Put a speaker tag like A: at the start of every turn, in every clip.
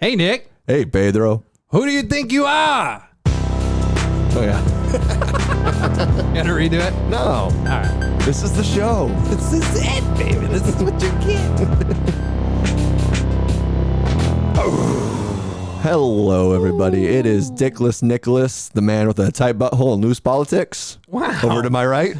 A: Hey, Nick.
B: Hey, Pedro.
A: Who do you think you are?
B: Oh, yeah.
A: You gotta redo it?
B: No.
A: All right.
B: This is the show.
A: This is it, baby. This is what you get.
B: Hello, everybody. It is Dickless Nicholas, the man with a tight butthole and loose politics.
A: Wow.
B: Over to my right.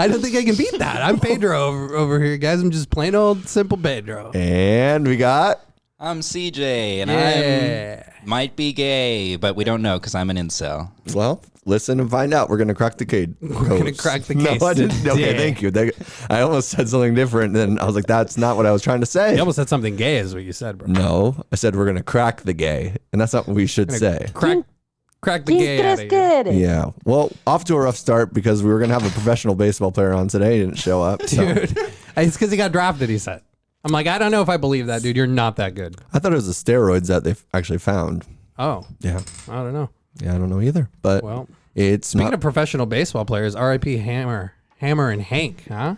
A: I don't think I can beat that. I'm Pedro over here, guys. I'm just plain old simple Pedro.
B: And we got...
C: I'm CJ, and I might be gay, but we don't know because I'm an incel.
B: Well, listen and find out. We're going to crack the case.
A: We're going to crack the case.
B: No, I didn't.
A: Today.
B: Okay, thank you. I almost said something different, and I was like, that's not what I was trying to say.
A: You almost said something gay is what you said, bro.
B: No, I said we're going to crack the gay, and that's not what we should say.
A: Crack the gay out of you.
B: Yeah. Well, off to a rough start because we were going to have a professional baseball player on today. He didn't show up.
A: Dude, it's because he got drafted, he said. I'm like, I don't know if I believe that, dude. You're not that good.
B: I thought it was the steroids that they actually found.
A: Oh.
B: Yeah.
A: I don't know.
B: Yeah, I don't know either. But
A: Well,
B: it's
A: speaking
B: not...
A: of professional baseball players, R.I.P. Hammer and Hank, huh?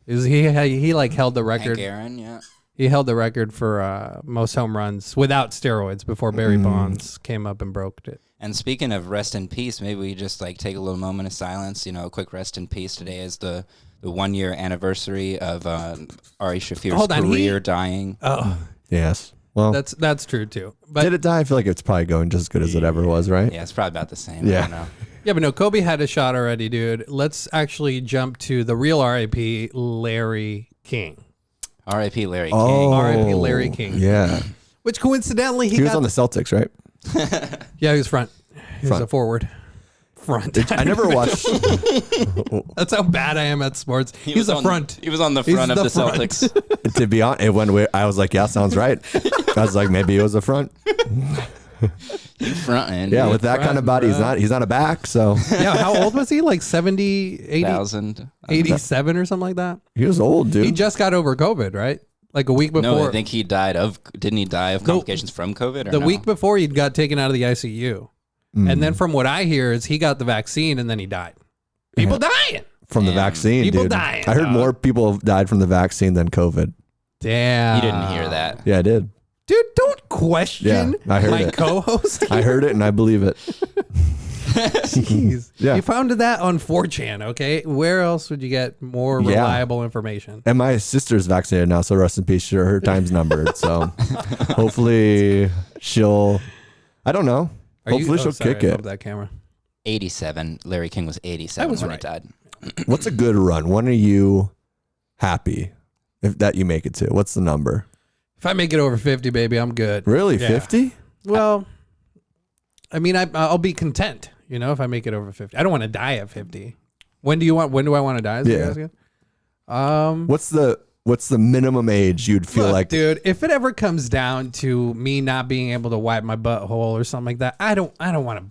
A: He like held the record.
C: Hank Aaron, yeah.
A: He held the record for most home runs without steroids before Barry Bonds came up and broke it.
C: And speaking of rest in peace, maybe we just like take a little moment of silence. You know, a quick rest in peace. Today is the 1 year anniversary of Ari Shafir's career dying.
A: Oh,
B: Yes. Well,
A: that's true too. But
B: did it die? I feel like it's probably going just as good as it ever was, right?
C: Yeah, it's probably about the same.
B: Yeah.
C: I don't know.
A: yeah, but no, Kobe had a shot already, dude. Let's actually jump to the real R.I.P. Larry King.
C: R.I.P. Larry King.
A: R.I.P. Larry King.
B: Yeah.
A: Which coincidentally
B: He was on the Celtics, right?
A: Yeah, he was front. He was a forward. Front.
B: I never watched...
A: That's how bad I am at sports. He was a front.
C: He was on the front of the Celtics.
B: To be honest, I was like, yeah, sounds right. I was like, maybe it was a front.
C: Frontin'.
B: Yeah, with that kind of body, he's not a back, so...
A: Yeah, how old was he? Like 70, 80?
C: 1,000.
A: 87 or something like that?
B: He was old, dude.
A: He just got over COVID, right? Like a week before.
C: No, I think he died of... Didn't he die of complications from COVID? Or
A: the
C: no?
A: week before, he got taken out of the ICU. And then from what I hear is he got the vaccine and then he died. People dying.
B: From the vaccine,
A: People
B: dude.
A: dying,
B: I heard
A: dog.
B: more people have died from the vaccine than COVID.
A: Damn.
C: You didn't hear that.
B: Yeah, I did.
A: Dude, don't question
B: I heard
A: my
B: it.
A: co-host.
B: I heard it and I believe it.
A: Jeez.
B: Yeah.
A: You found that on 4chan, okay? Where else would you get more reliable information?
B: And my sister's vaccinated now, so rest in peace. Sure, her time's numbered. So hopefully she'll... I don't know. Hopefully she'll kick
A: I
B: it.
A: love that camera.
C: 87. Larry King was 87
A: was
C: when
A: right.
C: he died.
B: What's a good run? When are you happy that you make it to? What's the number?
A: If I make it over 50, baby, I'm good.
B: Really?
A: Yeah.
B: 50?
A: Well, I mean, I'll be content, you know, if I make it over 50. I don't want to die at 50. When do I want to die? Is what you're asking?
B: What's the minimum age you'd feel like?
A: Dude, if it ever comes down to me not being able to wipe my butthole or something like that, I don't want to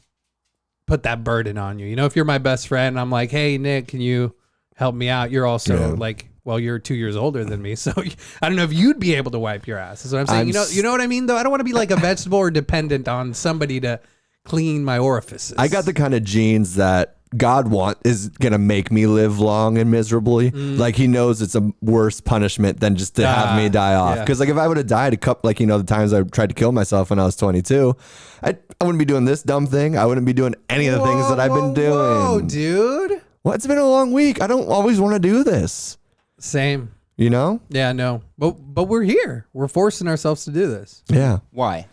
A: put that burden on you. You know, if you're my best friend and I'm like, hey, Nick, can you help me out? You're also like, well, you're 2 years older than me. So I don't know if you'd be able to wipe your ass. Is what I'm saying. You know what I mean, though? I don't want to be like a vegetable or dependent on somebody to clean my orifices.
B: I got the kind of genes that God is gonna make me live long and miserably. Like he knows it's a worse punishment than just to have me die off. Because like if I would have died the times I tried to kill myself when I was 22, I wouldn't be doing this dumb thing. I wouldn't be doing any of the things that I've been doing.
A: Whoa, dude.
B: Well, it's been a long week. I don't always want to do this.
A: Same.
B: You know?
A: Yeah, no. But we're here. We're forcing ourselves to do this.
B: Yeah.
C: Why?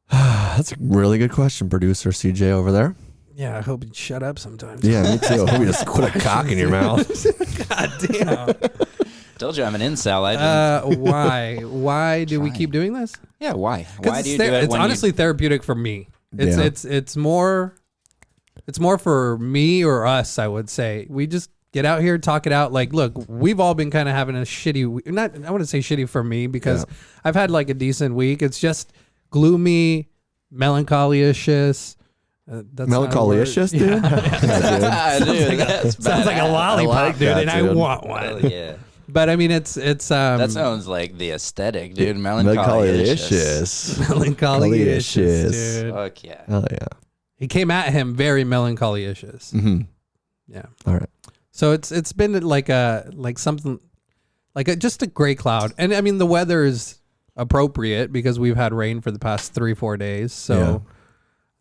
B: That's a really good question, producer CJ over there.
A: Yeah, I hope you'd shut up sometimes.
B: Yeah, me too. I hope you just put a cock in your mouth.
A: God damn.
C: Told you I'm an incel. I didn't.
A: Why? Why do we keep doing this?
C: Yeah, why? Why do you do it?
A: It's honestly therapeutic for me. It's more for me or us, I would say. We just get out here, talk it out. Like, look, we've all been kind of having a shitty, I want to say shitty for me because I've had like a decent week. It's just gloomy, melancholy-ish.
B: Melancholy-ish, dude?
A: Yeah.
C: Dude,
A: Sounds like a lollipop, dude, and I want one.
C: Hell yeah.
A: But I mean, it's
C: That sounds like the aesthetic, dude. Melancholy-ish.
A: Melancholy-ish, dude.
C: Fuck yeah.
B: Hell yeah.
A: He came at him very melancholy-ish.
B: Mm-hmm.
A: Yeah.
B: All right.
A: So it's been like something like just a gray cloud, and I mean the weather is appropriate because we've had rain for the past 3-4 days. So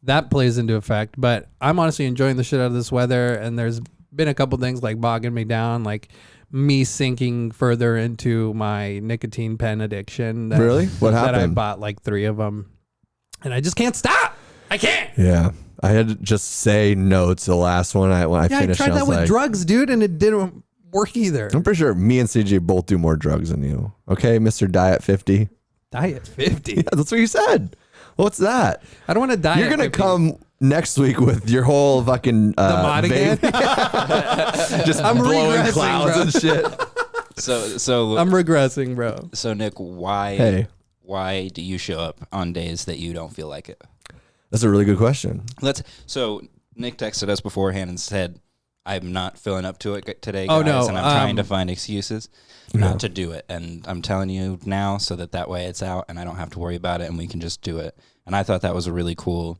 A: that plays into effect. But I'm honestly enjoying the shit out of this weather. And there's been a couple things like bogging me down, like me sinking further into my nicotine pen addiction.
B: Really? What happened?
A: That I bought like 3 of them. And I just can't stop. I can't.
B: Yeah. I had to just say no to the last one when I finished.
A: I tried that with drugs, dude, and it didn't work either.
B: I'm pretty sure me and CJ both do more drugs than you. Okay, Mr. Diet 50.
A: Diet 50?
B: Yeah, that's what you said. What's that?
A: I don't want to diet.
B: You're going to
A: 50.
B: come next week with your whole fucking
A: mod again?
B: just
A: I'm
B: blowing
A: regressing,
B: clouds
A: bro.
B: and shit.
C: So
A: I'm regressing, bro.
C: So Nick, why do you show up on days that you don't feel like it?
B: That's a really good question.
C: So Nick texted us beforehand and said, I'm not feeling up to it today,
A: Oh,
C: guys,
A: no,
C: and I'm trying to find excuses not to do it. And I'm telling you now so that way it's out and I don't have to worry about it and we can just do it. And I thought that was a really cool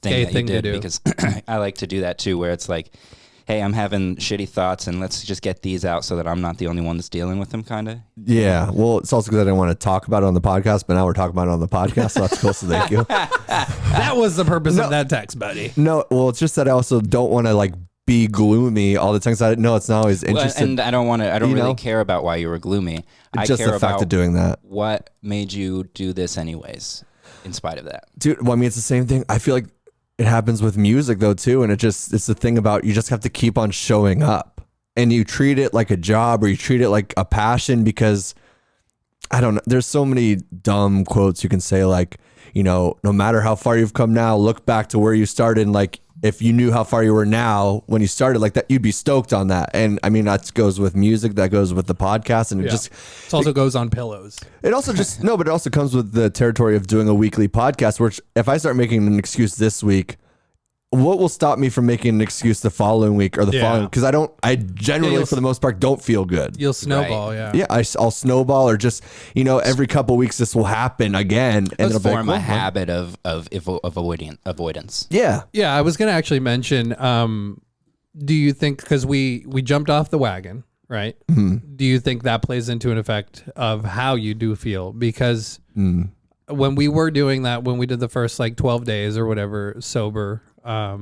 C: thing that you did because I like to do that too, where it's like, hey, I'm having shitty thoughts and let's just get these out so that I'm not the only one that's dealing with them, kind of.
B: Yeah. Well, it's also because I didn't want to talk about it on the podcast, but now we're talking about it on the podcast, so that's cool. So thank you.
A: That was the purpose of that text, buddy.
B: No, well, it's just that I also don't want to like be gloomy all the time. So no, it's not always interesting.
C: And I don't want to. I don't really care about why you were gloomy. I
B: just
C: care
B: the fact
C: about
B: of doing that.
C: What made you do this, anyways? In spite of that,
B: dude. Well, I mean, it's the same thing. I feel like it happens with music though too, and it's the thing about you just have to keep on showing up, and you treat it like a job or you treat it like a passion because I don't know. There's so many dumb quotes you can say like, no matter how far you've come now, look back to where you started. And like, if you knew how far you were now when you started like that, you'd be stoked on that. And I mean, that goes with music, that goes with the podcast. And it
A: also goes on pillows.
B: It also but it also comes with the territory of doing a weekly podcast, which if I start making an excuse this week, what will stop me from making an excuse the following week or the following? Because I generally, for the most part, don't feel good.
A: You'll snowball,
C: right.
A: Yeah,
B: I'll snowball or just, every couple weeks this will happen again. And
C: it'll form a habit of avoidance.
B: Yeah.
A: Yeah, I was going to actually mention, do you think, because we jumped off the wagon, right? Mm-hmm. Do you think that plays into an effect of how you do feel? Because when we were doing that, when we did the first like 12 days or whatever sober, I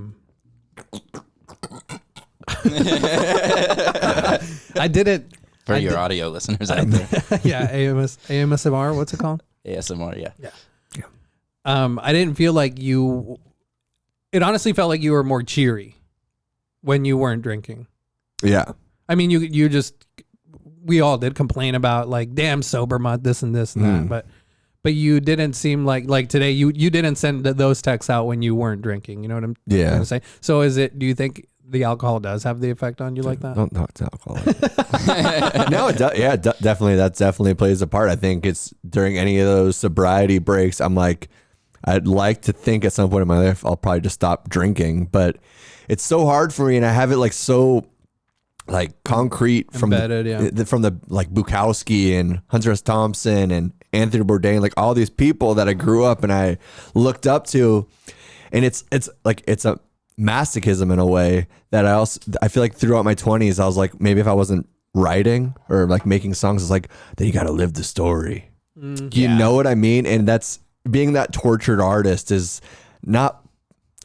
A: did it
C: for your audio listeners out there.
A: Yeah, AMSMR, what's it called?
C: ASMR, yeah.
A: I didn't feel like you. It honestly felt like you were more cheery when you weren't drinking.
B: Yeah,
A: I mean, you just, we all did complain about like, damn sober month, this and this and that, but you didn't seem like today. You didn't send those texts out when you weren't drinking. You know what I'm trying to say? So do you think the alcohol does have the effect on you like that?
B: Don't talk to alcohol. No, it does. Yeah, definitely. That definitely plays a part. I think it's during any of those sobriety breaks, I'm like, I'd like to think at some point in my life, I'll probably just stop drinking, but it's so hard for me. And I have it like so like concrete from the like Bukowski and Hunter S. Thompson and Anthony Bourdain, like all these people that I grew up and I looked up to. And it's like, it's a masochism in a way that I feel like throughout my 20s, I was like, maybe if I wasn't writing or like making songs, it's like, then you got to live the story. You know what I mean? And that's being that tortured artist is not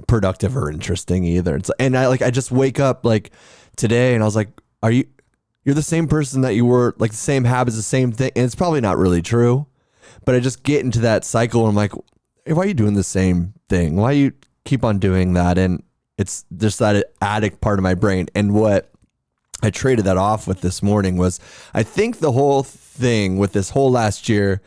B: productive or interesting either. I just wake up like today and I was like, you're the same person that you were, like the same habits, the same thing. And it's probably not really true, but I just get into that cycle and I'm like, hey, why are you doing the same thing? Why you keep on doing that? And it's just that addict part of my brain. And what I traded that off with this morning was, I think the whole thing with this whole last year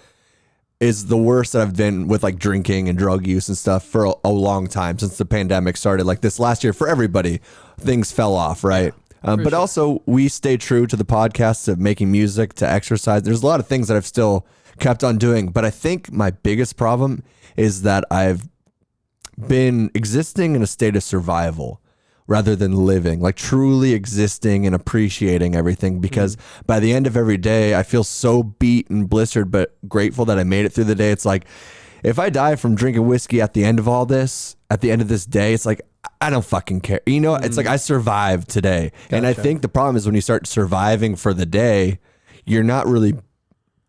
B: is the worst that I've been with like drinking and drug use and stuff for a long time since the pandemic started. Like this last year for everybody, things fell off, right? But also we stay true to the podcast, to making music, to exercise. There's a lot of things that I've still kept on doing, but I think my biggest problem is that I've been existing in a state of survival rather than living, like truly existing and appreciating everything, because by the end of every day, I feel so beat and blistered, but grateful that I made it through the day. It's like, if I die from drinking whiskey at the end of all this, at the end of this day, it's like, I don't fucking care. It's like I survived today. Gotcha. And I think the problem is when you start surviving for the day, you're not really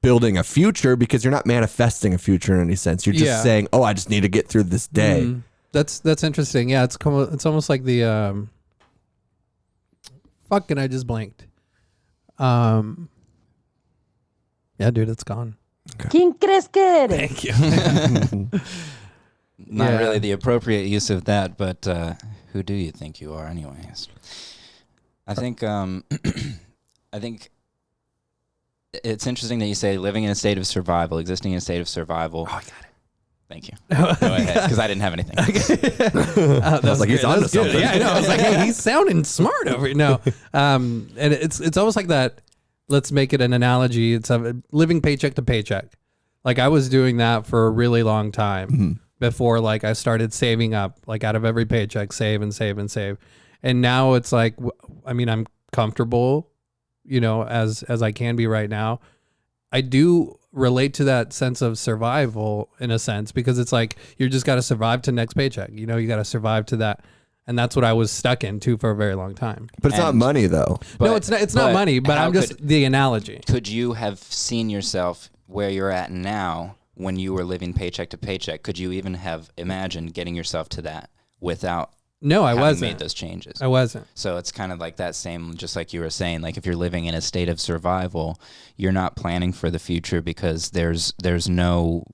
B: building a future because you're not manifesting a future in any sense. You're just saying, oh, I just need to get through this day.
A: Mm-hmm. That's interesting. Yeah, it's almost like the fucking I just blanked. Yeah, dude, it's gone.
D: Okay. ¿Quién crees que eres?
A: Thank you.
C: Not really the appropriate use of that, but who do you think you are, anyways? I think I think it's interesting that you say living in a state of survival, existing in a state of survival.
A: Oh, I got it.
C: Thank you. Go ahead, because I didn't have anything.
A: That was like, he's on to something. Yeah, I know. I was like, hey, he's sounding smart over here. No, and it's almost like that. Let's make it an analogy. It's living paycheck to paycheck. Like I was doing that for a really long time before, like I started saving up, like out of every paycheck, save and save and save. And now it's like, I mean, I'm comfortable, as I can be right now. I do relate to that sense of survival in a sense, because it's like, you just got to survive to next paycheck. You got to survive to that. And that's what I was stuck into for a very long time.
B: But it's not money though.
A: No, it's not money, but I'm just the analogy.
C: Could you have seen yourself where you're at now when you were living paycheck to paycheck? Could you even have imagined getting yourself to that without
A: I wasn't
C: made those changes?
A: I wasn't.
C: So it's kind of like that same, just like you were saying, like if you're living in a state of survival, you're not planning for the future because there's not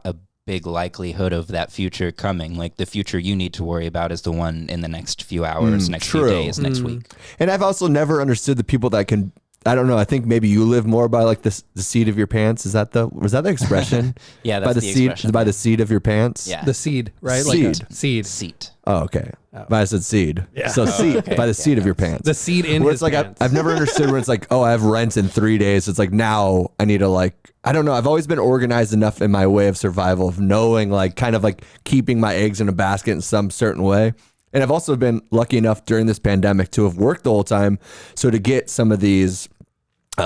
C: a big likelihood of that future coming. Like the future you need to worry about is the one in the next few hours, next few days, next week.
B: And I've also never understood the people that can, I don't know, I think maybe you live more by like the seat of your pants. Was that the expression?
C: Yeah, that's
B: by
C: the expression.
B: By the seat of your pants?
C: Yeah.
A: The seed, right?
B: Seed.
A: Like seed.
C: Seat.
B: Oh, okay. But I said seed.
A: Yeah.
B: So seat,
C: okay.
B: by the seat of your pants.
A: The seed in
B: where
A: his
B: it's like,
A: pants.
B: I've never understood where it's like, oh, I have rent in 3 days. It's like now I need to like, I don't know. I've always been organized enough in my way of survival of knowing like kind of like keeping my eggs in a basket in some certain way. And I've also been lucky enough during this pandemic to have worked the whole time. So to get some of these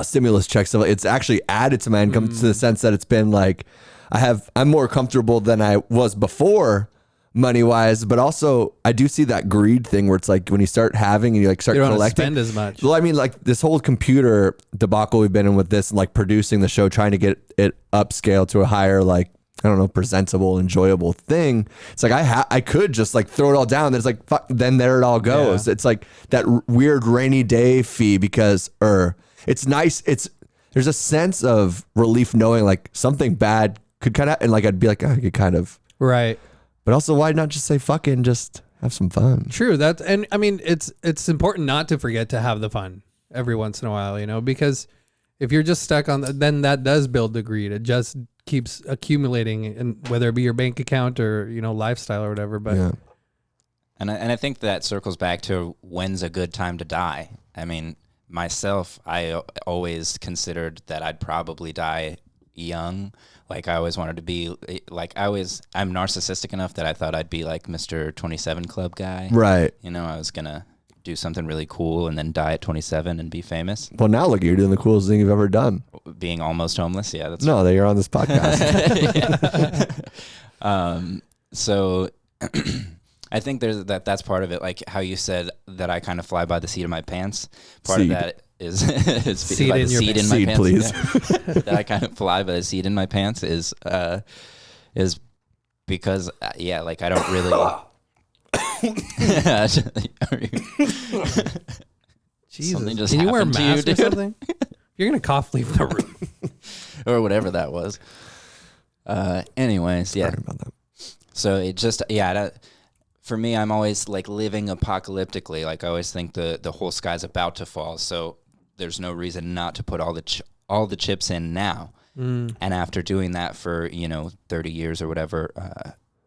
B: stimulus checks, it's actually added to my income to the sense that it's been like, I'm more comfortable than I was before money wise, but also I do see that greed thing where it's like when you start having and you like start
A: you don't
B: collecting,
A: spend as much.
B: Well, I mean, like this whole computer debacle we've been in with this and like producing the show, trying to get it upscale to a higher, like, I don't know, presentable, enjoyable thing. It's like I could just like throw it all down. Then it's like, fuck, then there it all goes. Yeah. It's like that weird rainy day fee because, it's nice. There's a sense of relief knowing like something bad could kind of, and like I'd be like, I could kind of.
A: Right.
B: But also, why not just say fucking just have some fun?
A: True. And I mean, it's important not to forget to have the fun every once in a while, because if you're just stuck on then that does build the greed. It just keeps accumulating, and whether it be your bank account or, lifestyle or whatever. But
C: yeah. And I think that circles back to when's a good time to die. I mean, myself, I always considered that I'd probably die young. Like I always wanted to be like, I'm narcissistic enough that I thought I'd be like Mr. 27 Club guy.
B: Right.
C: I was going to do something really cool and then die at 27 and be famous.
B: Well, now look, you're doing the coolest thing you've ever done.
C: Being almost homeless. Yeah. That's
B: that you're on this podcast.
C: So I think that's part of it. Like how you said that I kind of fly by the seat of my pants. Part of that is
A: seat in your pants.
C: Seat,
B: please.
C: Yeah. That I kind of fly by the seat in my pants is because like I don't really.
A: Jesus, can you wear a mask or something? You're gonna cough, leave the room,
C: or whatever that was. Anyways, yeah.
B: Sorry about that.
C: So it just for me, I'm always like living apocalyptically. Like I always think the whole sky's about to fall. So there's no reason not to put all the chips in now. And after doing that for 30 years or whatever,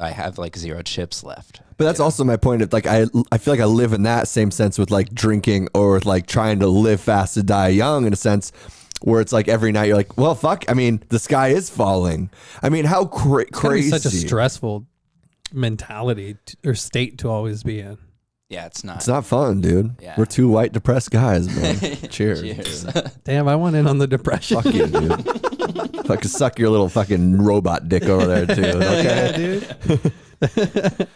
C: I have like 0 chips left.
B: But that's also my point. Of like I feel like I live in that same sense with like drinking or with like trying to live fast to die young in a sense. Where it's like every night you're like, well, fuck. I mean, the sky is falling. I mean, how crazy!
A: Such a stressful mentality or state to always be in.
C: Yeah, it's not.
B: It's not fun, dude. Yeah. We're 2 white depressed guys, man. Cheers.
C: Cheers.
A: Damn, I went in on the depression.
B: Fuck you, dude. Fucking suck your little fucking robot dick over there too. Okay,
A: yeah, dude.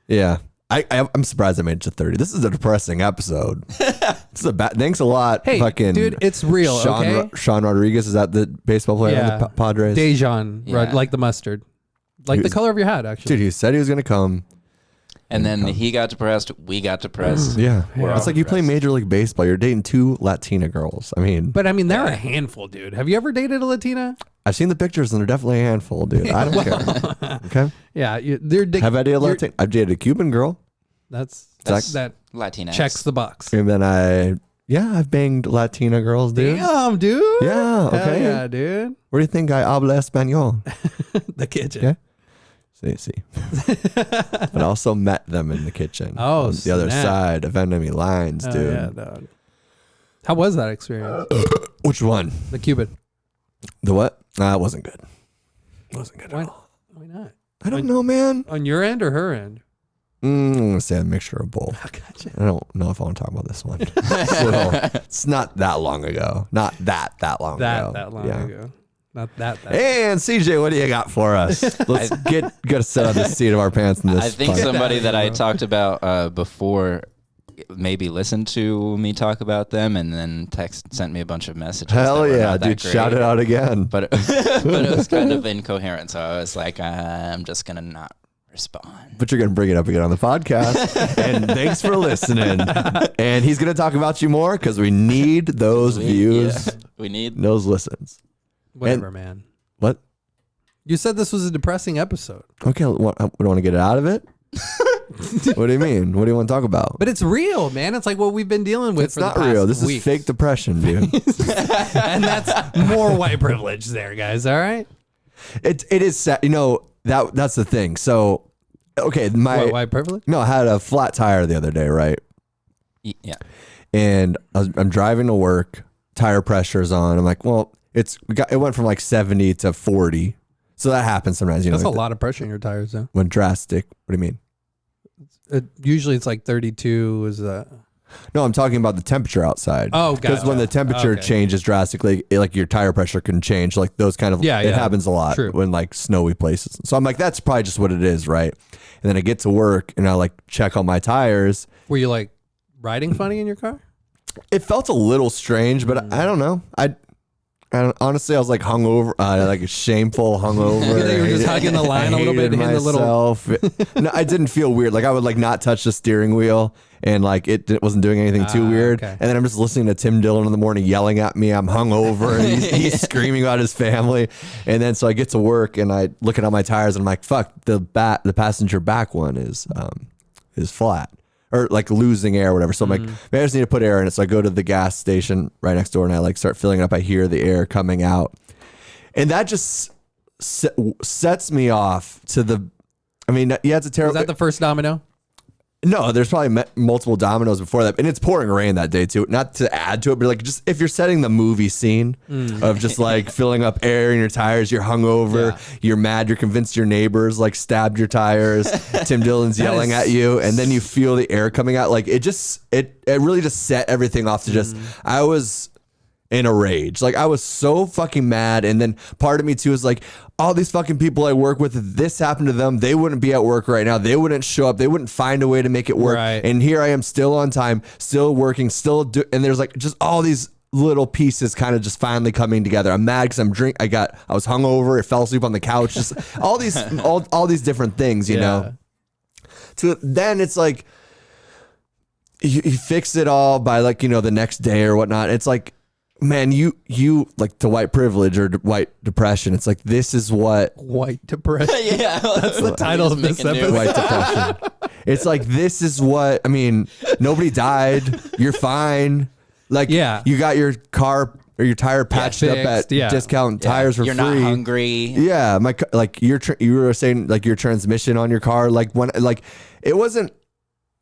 B: Yeah. I'm surprised I made it to 30. This is a depressing episode. This is a thanks a lot.
A: Hey,
B: fucking
A: dude, it's real.
B: Sean Rodriguez, is that the baseball player on the Padres?
A: Dejan, like the mustard, like the color of your hat, actually.
B: Dude, he said he was gonna come.
C: And then he got depressed. We got depressed.
B: Yeah. It's like you play Major League Baseball. You're dating 2 Latina girls. I mean,
A: they're a handful, dude. Have you ever dated a Latina?
B: I've seen the pictures and they're definitely a handful, dude. I don't care. Okay.
A: Yeah, they're.
B: Have I dated a Latina? I've dated a Cuban girl.
A: That's that
C: Latinx.
A: checks the box.
B: And then I've banged Latina girls, dude.
A: Damn, dude.
B: Yeah. Okay.
A: Hell yeah, dude.
B: Where do you think I habla español?
A: The kitchen.
B: Okay. See. But I also met them in the kitchen.
A: Oh,
B: on the other side of enemy lines, dude.
A: Yeah, dog. How was that experience?
B: Which one?
A: The Cuban.
B: The what? It wasn't good. Wasn't good at all.
A: Why not?
B: I don't know, man.
A: On your end or her end?
B: I'm going to say a mixture of both.
A: Gotcha.
B: I don't know if I want to talk about this one. It's not that long ago. Not that long ago.
A: That long ago. Not that.
B: And CJ, what do you got for us? Let's get a set on the seat of our pants in this.
C: I think somebody that I talked about before maybe listened to me talk about them and then sent me a bunch of messages.
B: Hell yeah, dude! Shout it out again.
C: But it was kind of incoherent, so I was like, I'm just gonna not respond.
B: But you're gonna bring it up again on the podcast. And thanks for listening. And he's gonna talk about you more because we need those views.
C: Yeah, we need
B: those listens.
A: Whatever, man.
B: What?
A: You said this was a depressing episode.
B: Okay, we want to get it out of it? What do you mean? What do you want to talk about?
A: But it's real, man. It's like what we've been dealing with.
B: It's not real. This is fake depression, dude.
A: And that's more white privilege there, guys. All right?
B: It is sad. You know, that's the thing. So, okay.
A: White privilege?
B: No, I had a flat tire the other day, right?
C: Yeah.
B: And I'm driving to work. Tire pressure's on. I'm like, well, it went from like 70 to 40. So that happens sometimes. You know,
A: that's a lot of pressure in your tires, though.
B: When drastic. What do you mean?
A: Usually it's like 32 is
B: No, I'm talking about the temperature outside.
A: Oh, gotcha.
B: Because when the temperature changes drastically, like your tire pressure can change. Like those kind of, it happens a lot when like snowy places. So I'm like, that's probably just what it is, right? And then I get to work and I like check on my tires.
A: Were you like riding funny in your car?
B: It felt a little strange, but I don't know. Honestly, I was like hungover, like a shameful hungover.
A: You were just hugging the line a little bit, hitting the little.
B: No, I didn't feel weird. Like I would like not touch the steering wheel, and like it wasn't doing anything too weird. Okay. And then I'm just listening to Tim Dillon in the morning yelling at me. I'm hungover, and he's screaming about his family. And then so I get to work, and I looking at my tires, and I'm like, fuck, the passenger back one is flat. Or like losing air or whatever. So I'm like, maybe I just need to put air in it. So I go to the gas station right next door and I like start filling it up. I hear the air coming out. And that just sets me off to it's a terrible.
A: Was that the first domino?
B: No, there's probably multiple dominoes before that. And it's pouring rain that day too. Not to add to it, but like just if you're setting the movie scene of just like filling up air in your tires, you're hungover, you're mad, you're convinced your neighbors like stabbed your tires, Tim Dillon's yelling at you, and then you feel the air coming out. Like it really just set everything off to just, I was in a rage. Like I was so fucking mad. And then part of me too is like, all these fucking people I work with, if this happened to them, they wouldn't be at work right now. They wouldn't show up. They wouldn't find a way to make it work. Right. And here I am still on time, still working, and there's like just all these little pieces kind of just finally coming together. I'm mad because I was hungover. I fell asleep on the couch. Just all these different things, you know. So then it's like you fix it all by like, you know, the next day or whatnot. It's like, man, you like the white privilege or white depression. It's like, this is what
A: white depression.
C: Yeah,
A: that's the title of this episode.
B: White depression. It's like, this is what, I mean, nobody died. You're fine. Like, you got your car or your tire patched up at discount tires for free.
C: You're not hungry.
B: Yeah. You were saying like your transmission on your car, like it wasn't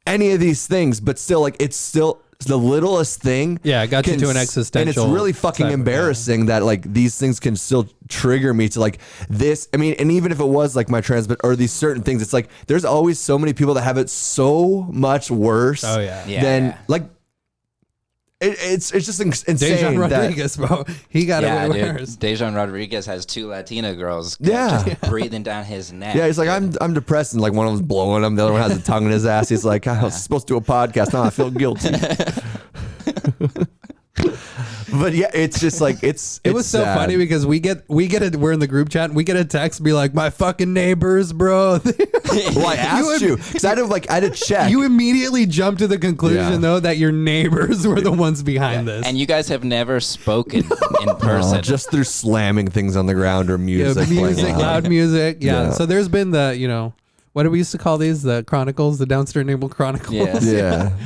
B: any of these things, but still like, it's still the littlest thing.
A: Yeah, it got you to an existential.
B: And it's really fucking embarrassing that like these things can still trigger me to like this. I mean, and even if it was like my transmit or these certain things, it's like there's always so many people that have it so much worse than like It's just insane.
A: Dejan Rodriguez, bro. He got it way worse.
C: Dejan Rodriguez has 2 Latina girls
B: just
C: breathing down his neck.
B: Yeah, he's like, I'm depressed, and like one of them's blowing him, the other one has a tongue in his ass. He's like, I was supposed to do a podcast, now I feel guilty. But yeah, it's just like it was
A: so
B: sad.
A: funny because we're in the group chat and we get a text and be like, my fucking neighbors, bro.
B: Well, I asked you because I had to check.
A: You immediately jumped to the conclusion though that your neighbors were the ones behind this.
C: And you guys have never spoken in person.
B: Just through slamming things on the ground or music.
A: Loud music. Yeah. So there's been the, what do we used to call these? The Chronicles, the Downstairs Neighbor Chronicles.
C: Yes.
B: Yeah.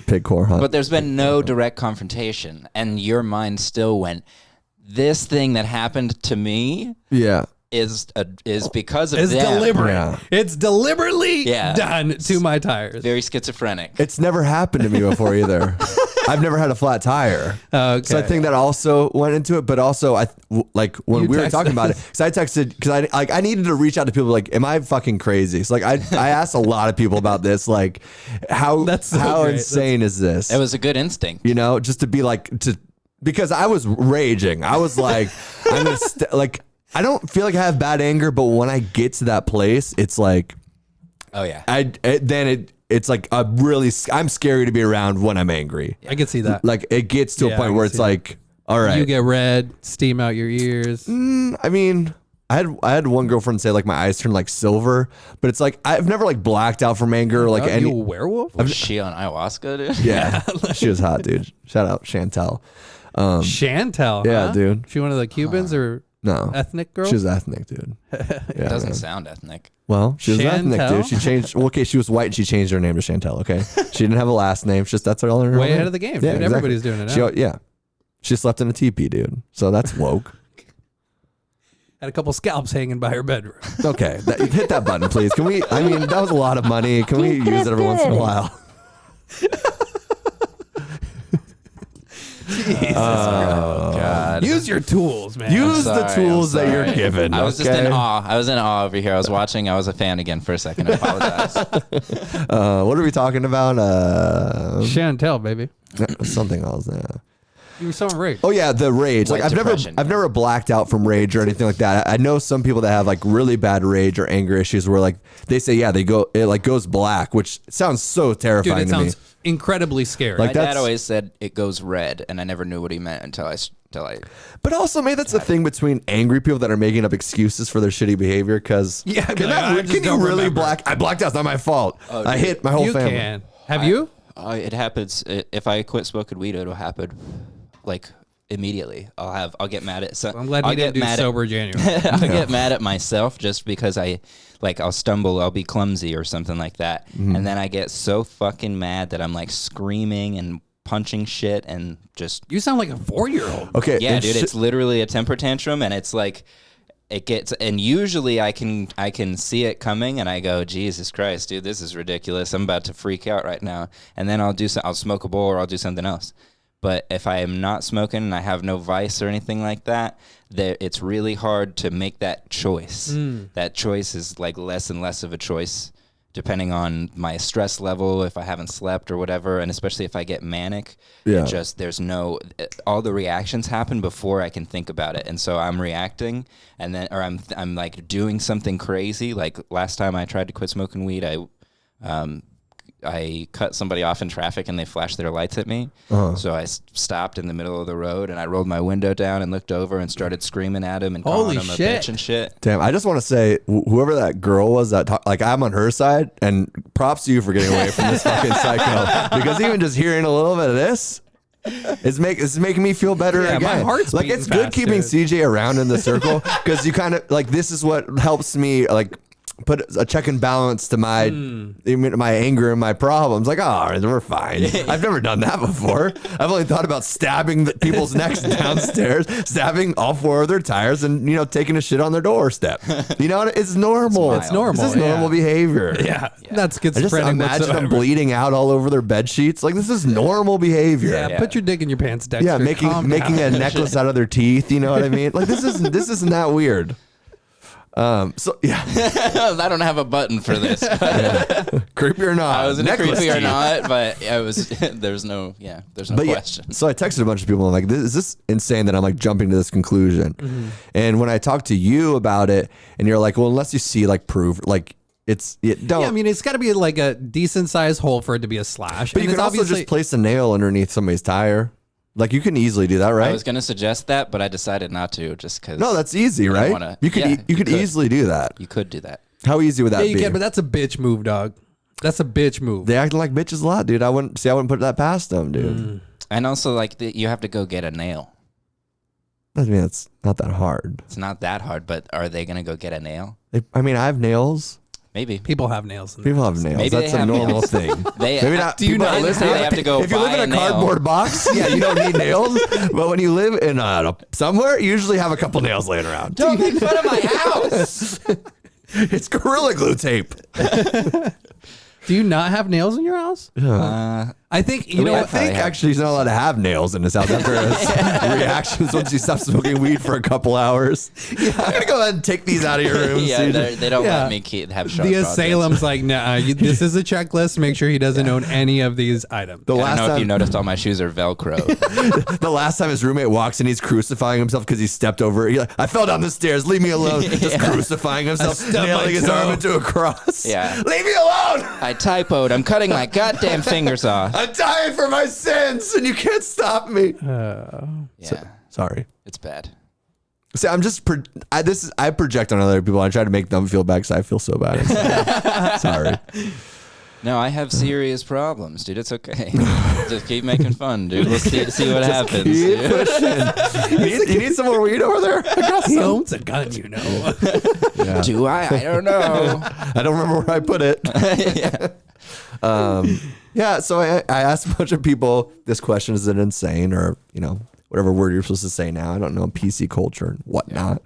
B: Pig core hunt.
C: But there's been no direct confrontation, and your mind still went, this thing that happened to me is because of
A: it's
C: them.
A: Deliberate.
B: Yeah.
A: It's deliberately done to my tires.
C: Very schizophrenic.
B: It's never happened to me before either. I've never had a flat tire.
A: Okay.
B: So I think that also went into it, but also when we were talking about it, because I texted, because I needed to reach out to people like, am I fucking crazy? So like I asked a lot of people about this, like how insane is this?
C: It was a good instinct.
B: Just to be like, because I was raging. I was like, I'm going to I don't feel like I have bad anger, but when I get to that place, it's like,
C: oh yeah.
B: It's like I'm scary to be around when I'm angry.
A: I can see that.
B: Like it gets to a point where it's like, all right.
A: You get red, steam out your ears.
B: I mean, I had one girlfriend say like my eyes turn like silver, but it's like I've never like blacked out from anger or like any.
A: You a werewolf?
C: Was she on ayahuasca, dude?
B: Yeah, she was hot, dude. Shout out Chantel.
A: Chantel,
B: yeah, dude.
A: She one of the Cubans or
B: no
A: ethnic girl?
B: She was ethnic, dude.
C: It doesn't sound ethnic.
B: Well, she was ethnic,
A: Chantel?
B: dude. She changed. Well, okay, she was white and she changed her name to Chantel. Okay, she didn't have a last name. It's just that's her only.
A: Way ahead of the game, dude. Everybody's doing it now.
B: She slept in a teepee, dude. So that's woke.
A: Had a couple scalps hanging by her bedroom.
B: Okay, hit that button, please. Can we? I mean, that was a lot of money. Can we use it every once in a while?
A: Jesus
C: God.
A: Use your tools, man.
B: Use the tools that you're given.
C: I was just in awe. I was in awe over here. I was watching. I was a fan again for a second. I apologize.
B: What are we talking about?
A: Chantel, baby.
B: Something else. Yeah.
A: You were so enraged.
B: Oh yeah, the rage.
C: White
B: Like
C: depression.
B: I've never blacked out from rage or anything like that. I know some people that have like really bad rage or anger issues where like they say it like goes black, which sounds so terrifying
A: Dude, it
B: to me.
A: sounds incredibly scary.
B: Like
C: My dad always said it goes red, and I never knew what he meant until I.
B: But also, maybe that's the thing between angry people that are making up excuses for their shitty behavior. Because can you really black? I blacked out. It's not my fault. I hit my whole family.
A: Can. Have you?
C: It happens. If I quit smoking weed, it'll happen like immediately. I'll get mad at.
A: I'm glad he didn't do sober January.
C: I'll get mad at myself just because I'll stumble, I'll be clumsy or something like that. Mm-hmm. And then I get so fucking mad that I'm like screaming and punching shit and just.
A: You sound like a 4-year-old.
B: Okay.
C: Yeah, dude, it's literally a temper tantrum, and it's like it gets. And usually I can see it coming, and I go, Jesus Christ, dude, this is ridiculous. I'm about to freak out right now. And then I'll smoke a bowl or I'll do something else. But if I am not smoking and I have no vice or anything like that, it's really hard to make that choice. That choice is like less and less of a choice depending on my stress level, if I haven't slept or whatever, and especially if I get manic. All the reactions happen before I can think about it. And so I'm reacting I'm like doing something crazy. Like last time I tried to quit smoking weed, I cut somebody off in traffic and they flashed their lights at me. So I stopped in the middle of the road and I rolled my window down and looked over and started screaming at him and calling him a bitch and shit.
B: Damn, I just want to say, whoever that girl was I'm on her side, and props to you for getting away from this fucking psycho. Because even just hearing a little bit of this, it's making me feel better again.
A: My heart's
B: like it's good keeping CJ around in the circle because you kind of like this is what helps me like put a check and balance to my anger and my problems. Like, oh, we're fine. I've never done that before. I've only thought about stabbing people's necks downstairs, stabbing all 4 of their tires, and taking a shit on their doorstep. It's normal.
A: It's normal.
B: This is normal behavior.
A: Yeah, that's schizophrenic.
B: I just imagine them bleeding out all over their bed sheets. Like this is normal behavior.
A: Yeah, put your dick in your pants, Dexter.
B: Yeah, making a necklace out of their teeth. You know what I mean? Like this isn't that weird. So yeah,
C: I don't have a button for this.
B: creepy or not?
C: I was in
B: necklace
C: creepy or
B: teeth.
C: not, but I was. There's no question.
B: Yeah, so I texted a bunch of people. I'm like, is this insane that I'm like jumping to this conclusion?
A: Mm-hmm.
B: And when I talked to you about it, and you're like, well, unless you see like proof, like don't.
A: Yeah, I mean, it's got to be like a decent sized hole for it to be a slash.
B: But
A: And
B: you
A: it's
B: can also
A: obviously-
B: just place a nail underneath somebody's tire. Like you can easily do that, right?
C: I was going to suggest that, but I decided not to, just because.
B: No, that's easy, right? You could easily do that.
C: You could do that.
B: How easy would that
A: Yeah, you
B: be?
A: can, but that's a bitch move, dog. That's a bitch move.
B: They act like bitches a lot, dude. I wouldn't put that past them, dude.
C: And also, like, you have to go get a nail.
B: I mean, it's not that hard.
C: It's not that hard, but are they going to go get a nail?
B: I mean, I have nails.
C: Maybe.
A: People have nails. In
B: People have nails.
C: Maybe
B: That's
C: they
B: a
C: have
B: normal
C: nails.
B: thing.
C: Maybe
B: not.
A: Do you
B: people
A: not
B: that
A: listen?
B: live-
C: They have to go
B: If you live
C: buy
B: in
C: a
B: a
C: nail.
B: cardboard box, yeah, you don't need nails. But when you live in somewhere, you usually have a couple nails laying around.
C: Don't make fun of my house.
B: It's Gorilla Glue tape.
A: Do you not have nails in your house? I think you know.
B: I
A: What?
B: think actually he's not allowed to have nails in his house after his reactions once you stop smoking weed for a couple hours. I'm gonna go ahead and take these out of your room.
C: Yeah, they don't
A: Yeah.
C: let me have sharp
A: The
C: objects.
A: assailant's like, nah, this is a checklist. Make sure he doesn't own any of these items.
B: The
C: I
B: last
C: don't know if you
B: time,
C: noticed all my shoes are Velcro.
B: the last time his roommate walks in, he's crucifying himself because he stepped over. He's like, I fell down the stairs. Leave me alone. Just crucifying himself,
A: stubbed my
B: nailing his
A: toe.
B: arm into a cross.
C: Yeah.
B: Leave me alone.
C: I typoed. I'm cutting my goddamn fingers off.
B: I'm dying for my sins, and you can't stop me.
C: Yeah,
B: Sorry.
C: it's bad.
B: See, I'm just I project on other people. I try to make them feel bad because I feel so bad. Sorry.
C: No, I have serious problems, dude. It's okay. Just keep making fun, dude. We'll see what happens.
B: Keep
C: dude.
B: pushing. you need some more weed over there? I got
A: He
B: some.
A: owns a gun, you know.
B: Yeah.
C: Do I? I don't know.
B: I don't remember where I put it. Yeah. So I asked a bunch of people this question: is it insane, or whatever word you're supposed to say now? I don't know, PC culture and whatnot.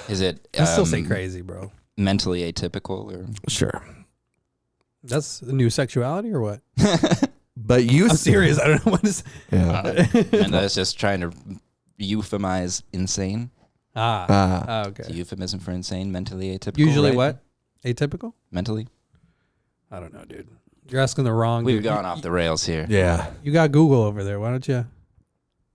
C: Is it?
A: I still say crazy, bro.
C: Mentally atypical, or
B: Sure.
A: That's a new sexuality or what?
B: But you
A: I'm serious. I don't know what is.
B: Yeah.
C: and that's just trying to euphemize insane.
A: Okay.
C: It's a euphemism for insane, mentally atypical.
A: Usually
C: right?
A: what? Atypical?
C: Mentally.
A: I don't know, dude. You're asking the wrong.
C: We've
A: dude.
C: gone off the rails here.
B: Yeah.
A: You got Google over there. Why don't you?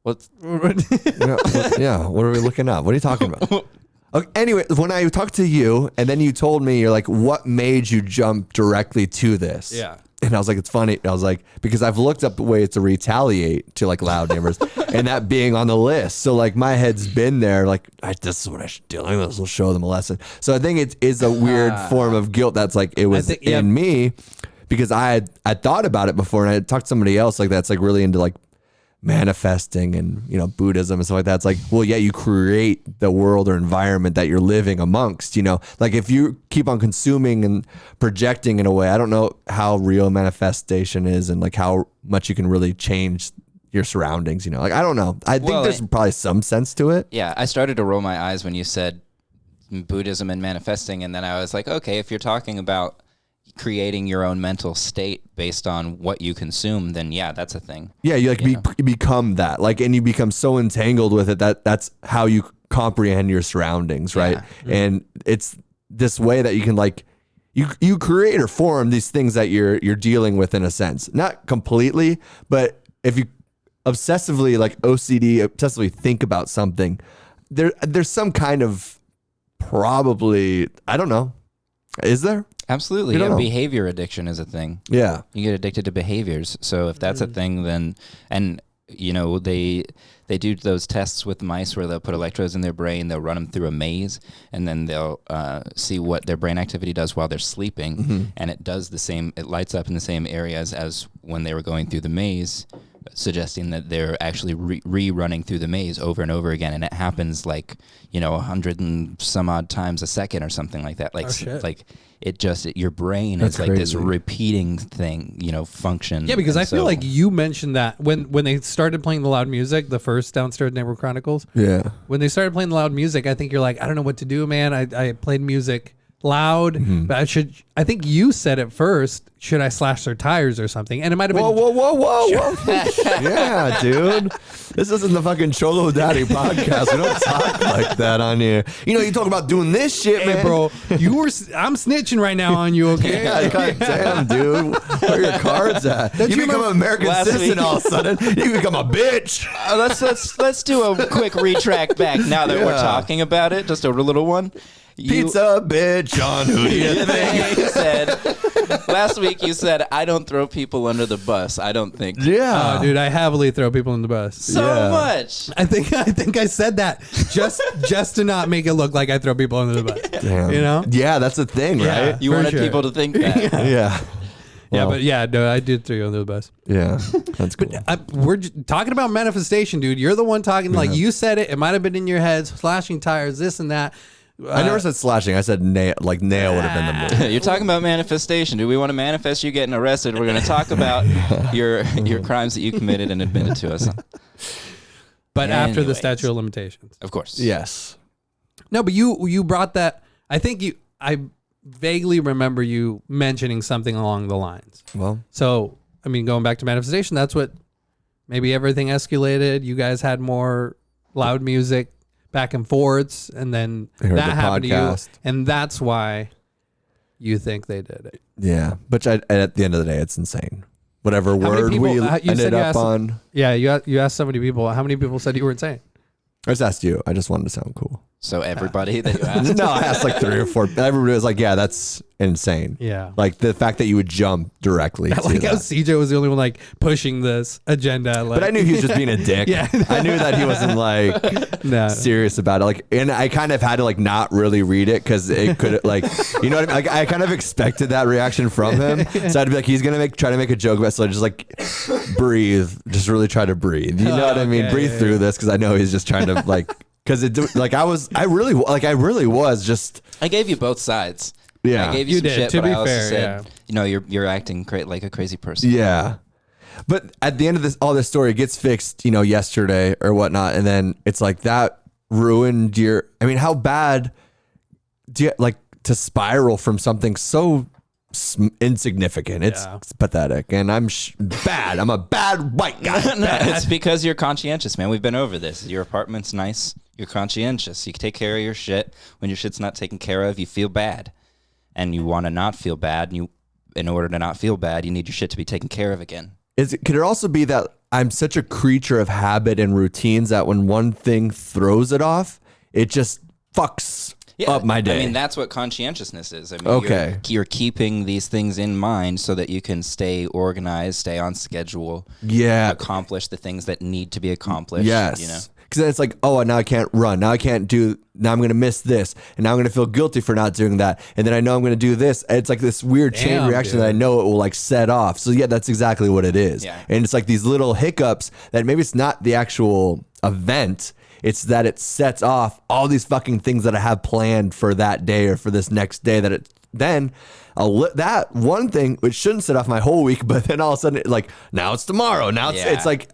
C: What's
B: Yeah. What are we looking up? What are you talking about? Okay, anyway, when I talked to you and then you told me, you're like, what made you jump directly to this?
A: Yeah.
B: And I was like, it's funny. I was like, because I've looked up ways to retaliate to like loud neighbors and that being on the list. So like my head's been there, like, this is what I should do. Like, this will show them a lesson. So I think it is a weird form of guilt that's like, it was in me because I thought about it before and I talked to somebody else like that's like really into like manifesting and Buddhism and stuff like that. It's like, well, yeah, you create the world or environment that you're living amongst, like if you keep on consuming and projecting in a way, I don't know how real manifestation is and like how much you can really change your surroundings, like I don't know. I think there's probably some sense to it.
C: Yeah, I started to roll my eyes when you said Buddhism and manifesting, and then I was like, okay, if you're talking about creating your own mental state based on what you consume, then yeah, that's a thing.
B: Yeah, you like you become that, like, and you become so entangled with it that's how you comprehend your surroundings, right? Yeah. And it's this way that you can like you create or form these things that you're dealing with in a sense, not completely, but if you obsessively like obsessively think about something, there's some kind of probably, I don't know, is there?
C: Absolutely. Yeah, behavior addiction is a thing.
B: Yeah.
C: You get addicted to behaviors. So if that's a thing, then, and they do those tests with mice where they'll put electrodes in their brain, they'll run them through a maze, and then they'll see what their brain activity does while they're sleeping. And it does the same, it lights up in the same areas as when they were going through the maze, suggesting that they're actually rerunning through the maze over and over again. And it happens like, 100 and some odd times a second or something like that. Like, like it just, your brain is like this repeating thing, function.
A: Yeah, because I feel like you mentioned that when they started playing the loud music, the first Downstairs Neighbor Chronicles.
B: Yeah.
A: When they started playing the loud music, I think you're like, I don't know what to do, man. I played music loud, but I think you said it first. should I slash their tires or something? And it might have been.
B: Whoa. Yeah, dude. This isn't the fucking Cholo Daddy podcast. We don't talk like that on here. You know, you talk about doing this shit,
A: Hey,
B: man.
A: bro, I'm snitching right now on you, okay?
B: Yeah, god damn, dude. Where are your cards at? You become an American citizen all of a sudden. You become a bitch.
C: Let's do a quick retract back now that we're talking about it. Just a little one.
B: Pizza bitch on who do you think?
C: You said last week. You said I don't throw people under the bus. I don't think.
B: Yeah,
A: Oh, dude, I heavily throw people in the bus.
C: So much.
A: I think I said that just to not make it look like I throw people under the bus.
B: Damn.
A: You know?
B: Yeah, that's the thing,
A: Yeah.
B: right?
C: You
A: For
C: wanted
A: sure.
C: people to think that.
B: Yeah.
A: Yeah,
B: Well,
A: but yeah, no, I did throw you under the bus.
B: yeah, that's cool.
A: We're talking about manifestation, dude. You're the one talking, like you said it. It might have been in your head, slashing tires, this and that.
B: I never said slashing. I said nail. Like nail would have been the move.
C: You're talking about manifestation. Do we want to manifest you getting arrested? We're going to talk about your crimes that you committed and admitted to us.
A: But after the
C: Anyways.
A: statute of limitations.
C: Of course.
B: Yes.
A: No, but you brought that. I vaguely remember you mentioning something along the lines.
B: Well,
A: So, I mean, going back to manifestation, that's what maybe everything escalated. You guys had more loud music back and forths, and then
B: I heard
A: that
B: the
A: happened
B: podcast.
A: to you, and that's why you think they did it.
B: yeah. But at the end of the day, it's insane. Whatever
A: many
B: word
A: people-
B: we
A: you said
B: ended
A: you
B: up
A: asked-
B: on.
A: Yeah, you asked so many people. How many people said you were insane?
B: I just asked you. I just wanted to sound cool.
C: So everybody that you asked.
B: No, I asked like 3 or 4. Everybody was like, "Yeah, that's insane."
A: Yeah.
B: Like the fact that you would jump directly.
A: I
B: to
A: like how
B: that.
A: CJ was the only one like pushing this agenda. Like,
B: But I knew he was just being a dick.
A: Yeah.
B: I knew that he wasn't like
A: No.
B: serious about it. Like, and I kind of had to like not really read it because it could like, you know what I mean? Like, I kind of expected that reaction from him. So I'd be like, he's gonna try to make a joke about it. So I just like breathe, just really try to breathe. You know what I mean?
A: Okay,
B: Breathe
A: yeah,
B: through this because I know he's just trying to like, because it like I really was just
C: I gave you both sides.
B: yeah.
C: I gave you,
A: You
C: some
A: did,
C: shit,
A: to
C: but
A: be
C: I also
A: fair,
C: said,
A: yeah.
C: you know, you're acting like a crazy person.
B: Yeah. But at the end of all this story, it gets fixed, yesterday or whatnot. And then it's like that ruined how bad do you like to spiral from something so insignificant? It's pathetic. And I'm bad. I'm a bad white guy.
C: No, it's because you're conscientious, man. We've been over this. Your apartment's nice. You're conscientious. You take care of your shit. When your shit's not taken care of, you feel bad. And you want to not feel bad. And in order to not feel bad, you need your shit to be taken care of again.
B: Could it also be that I'm such a creature of habit and routines that when one thing throws it off, it just fucks up my day?
C: I mean, that's what conscientiousness is. I mean,
B: Okay.
C: You're keeping these things in mind so that you can stay organized, stay on schedule, accomplish the things that need to be accomplished.
B: Yes.
C: You know?
B: Because then it's like, oh, now I can't run. Now I can't do, now I'm going to miss this. And now I'm going to feel guilty for not doing that. And then I know I'm going to do this. And it's like this weird chain
A: Damn,
B: reaction
A: dude.
B: that I know it will like set off. So yeah, that's exactly what it is.
C: Yeah.
B: And it's like these little hiccups that maybe it's not the actual event. It's that it sets off all these fucking things that I have planned for that day or for this next day that that one thing, which shouldn't set off my whole week, but then all of a sudden, like, now it's tomorrow. Now it's like,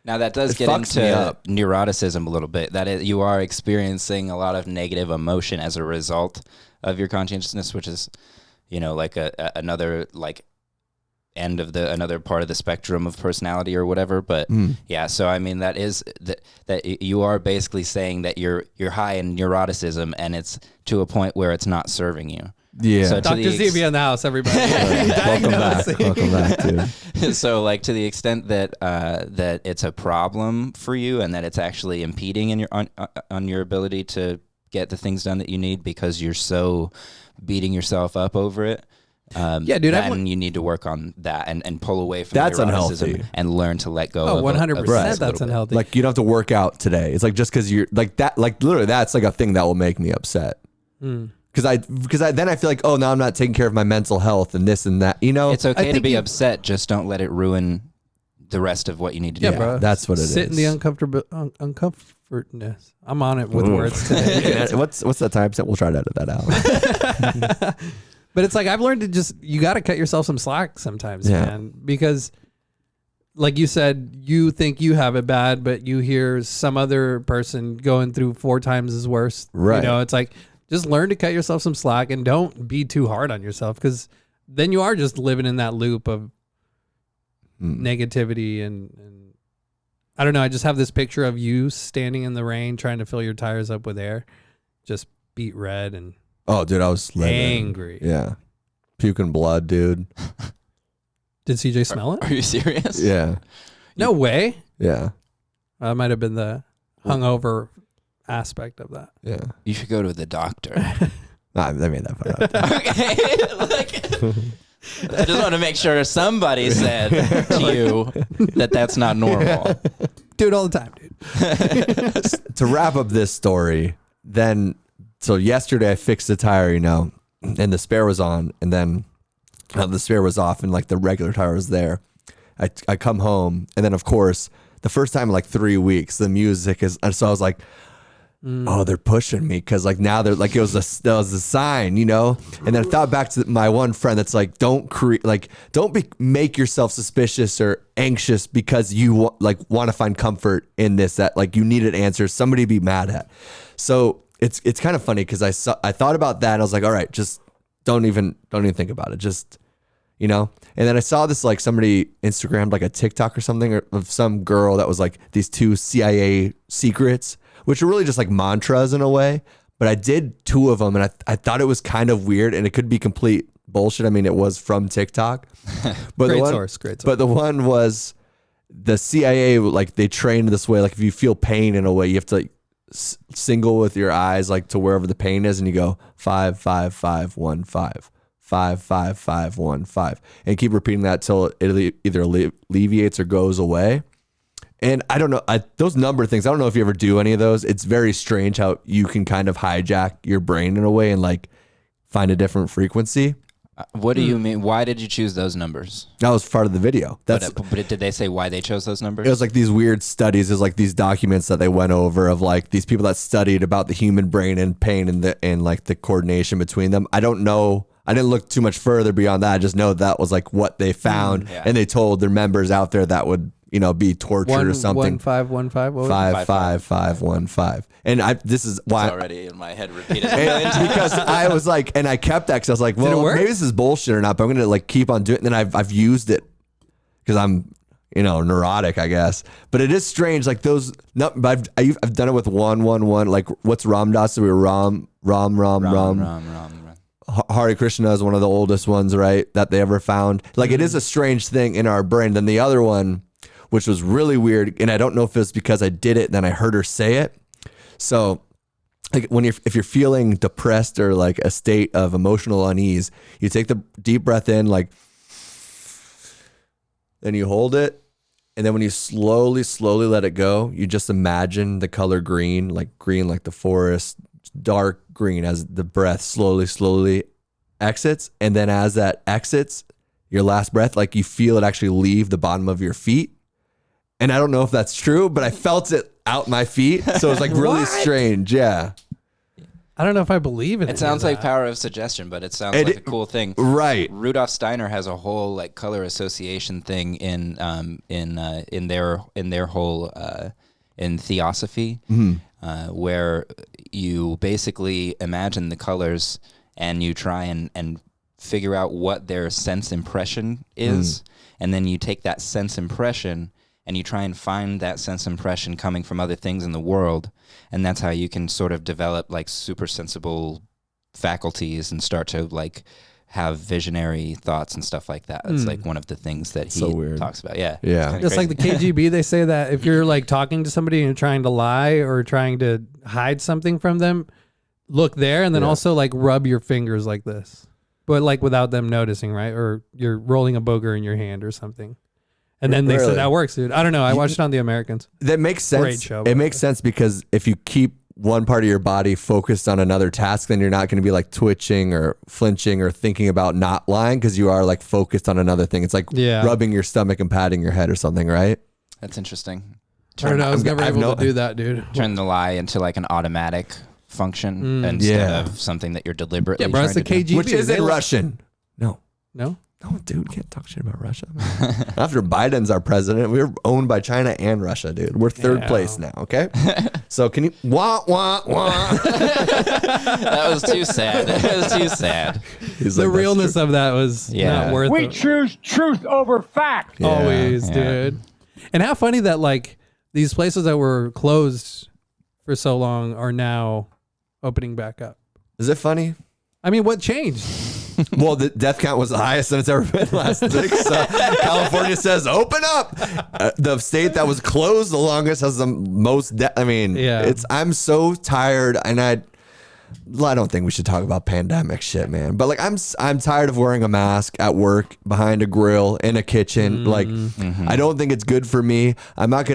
C: Now that does
B: It
C: get
B: fucks me
C: into
B: up.
C: neuroticism a little bit. That is, you are experiencing a lot of negative emotion as a result of your conscientiousness, which is, like another like end of another part of the spectrum of personality or whatever. But yeah, so I mean that is that you are basically saying that you're high in neuroticism, and it's to a point where it's not serving you.
B: yeah.
C: So to
A: Dr.
C: the
A: ZB in the house, everybody.
B: Welcome back.
A: Diagnosing.
B: Welcome back, dude.
C: So like to the extent that that it's a problem for you and that it's actually impeding in on your ability to get the things done that you need because you're so beating yourself up over it.
A: Yeah, dude,
C: Then you need to work on that and pull away from
B: That's
C: neuroticism
B: unhealthy.
C: and learn to let go.
A: Oh,
C: of
A: 100%.
C: of
A: That's
C: a little bit.
A: unhealthy.
B: Like you don't have to work out today. It's like just because you're like that, like literally that's like a thing that will make me upset. Because I then I feel like, oh, now I'm not taking care of my mental health and this and that.
C: It's okay to
A: think
C: be
A: you-
C: upset. Just don't let it ruin the rest of what you need to
A: Yeah,
C: do.
A: bro.
B: that's what it
A: Sit
B: is.
A: in the uncomfortness. I'm on it with words today.
B: what's that time? We'll try to edit that out.
A: But it's like I've learned to you got to cut yourself some slack sometimes,
B: Yeah.
A: man. Because, like you said, you think you have it bad, but you hear some other person going through 4 times as worse.
B: Right.
A: It's like just learn to cut yourself some slack and don't be too hard on yourself. Because then you are just living in that loop of negativity and I don't know. I just have this picture of you standing in the rain trying to fill your tires up with air, just beat red and
B: dude, I was
A: angry.
B: Yeah, puking blood, dude.
A: Did CJ smell it?
C: Are you serious?
B: Yeah.
A: No way.
B: Yeah.
A: That might have been the hungover aspect of that.
B: Yeah.
C: You should go to the doctor.
B: I made that part up.
C: Okay. I just want to make sure somebody said to you that that's not normal.
A: Do it all the time, dude.
B: To wrap up this story, so yesterday I fixed the tire, and the spare was on, and then the spare was off, and like the regular tire was there. I come home, and then of course the first time in like 3 weeks the music is, so I was like, oh, they're pushing me because like now they're like, that was a sign, and then I thought back to my one friend that's like, don't make yourself suspicious or anxious because you want to find comfort in this, that like you needed answers, somebody to be mad at. So it's kind of funny because I thought about that and I was like, all right, just don't even think about it, just and then I saw this, like somebody Instagrammed like a TikTok or something of some girl that was like these 2 CIA secrets, which are really just like mantras in a way. But I did 2 of them and I thought it was kind of weird, and it could be complete bullshit. I mean, it was from TikTok. But
A: Great source.
B: But the one was the CIA, like they trained this way. Like if you feel pain in a way, you have to like single with your eyes like to wherever the pain is, and you go 5 5 5 1 5 5 5 5 1 5, and keep repeating that till it either alleviates or goes away. And I don't know, those number things, I don't know if you ever do any of those. It's very strange how you can kind of hijack your brain in a way and like find a different frequency.
C: What do you mean? Why did you choose those numbers?
B: That was part of the video.
C: But did they say why they chose those numbers?
B: It was like these weird studies. It was like these documents that they went over of like these people that studied about the human brain and pain and like the coordination between them. I don't know. I didn't look too much further beyond that. I just know that was like what they found, and they told their members out there that would be tortured or something.
A: 1 5 1 5. What was
B: 5 5 5 1 5. And this is why
C: it's already in my head repeated.
B: because I was like, and I kept that because I was like, well, maybe this is bullshit or not, but I'm gonna like keep on doing it. And then I've used it because I'm neurotic, I guess. But it is strange, like those. No, but I've done it with 1 1 1. Like what's Ram Dass? We were Ram. Hare Krishna is one of the oldest ones, right? That they ever found. Like it is a strange thing in our brain. Then the other one, which was really weird, and I don't know if it's because I did it and then I heard her say it. So like if you're feeling depressed or like a state of emotional unease, you take the deep breath in, like, then you hold it, and then when you slowly let it go, you just imagine the color green like the forest, dark green, as the breath slowly exits. And then as that exits, your last breath, like you feel it actually leave the bottom of your feet. And I don't know if that's true, but I felt it out my feet. So it was like really strange. Yeah.
A: I don't know if I believe in it.
C: It sounds like power of suggestion, but it sounds like a cool thing.
B: Right.
C: Rudolf Steiner has a whole like color association thing in their whole in theosophy, where you basically imagine the colors and you try and figure out what their sense impression is, and then you take that sense impression and you try and find that sense impression coming from other things in the world, and that's how you can sort of develop like super sensible faculties and start to like have visionary thoughts and stuff like that. It's like one of the things that he talks about. Yeah.
A: Just like the KGB, they say that if you're like talking to somebody and you're trying to lie or trying to hide something from them, look there and then also like rub your fingers like this, but like without them noticing, right? Or you're rolling a booger in your hand or something. And then they said that works, dude. I don't know. I watched it on The Americans.
B: That makes sense.
A: Great show.
B: It makes sense because if you keep one part of your body focused on another task, then you're not going to be like twitching or flinching or thinking about not lying because you are like focused on another thing. It's like rubbing your stomach and patting your head or something, right?
C: That's interesting.
A: I don't know. I was never able to do that, dude.
C: Turn the lie into like an automatic function instead of something that you're deliberately trying
A: the
C: to do.
A: KGB,
B: which is in Russian. No. No, dude, can't talk shit about Russia. After Biden's our president, we were owned by China and Russia, dude. We're third place now, okay? So can you... Wah, wah, wah.
C: That was too sad. That was too sad.
A: The realness of that was not worth it.
E: We choose truth over fact.
B: Yeah.
A: Always, dude. And how funny that, like, these places that were closed for so long are now opening back up.
B: Is it funny?
A: I mean, what changed?
B: Well, the death count was the highest that it's ever been last week. So California says, open up. The state that was closed the longest has the most death. I mean, I'm so tired, and I don't think we should talk about pandemic shit, man. But like, I'm tired of wearing a mask at work, behind a grill, in a kitchen. Like, I don't think it's good for me. I'm not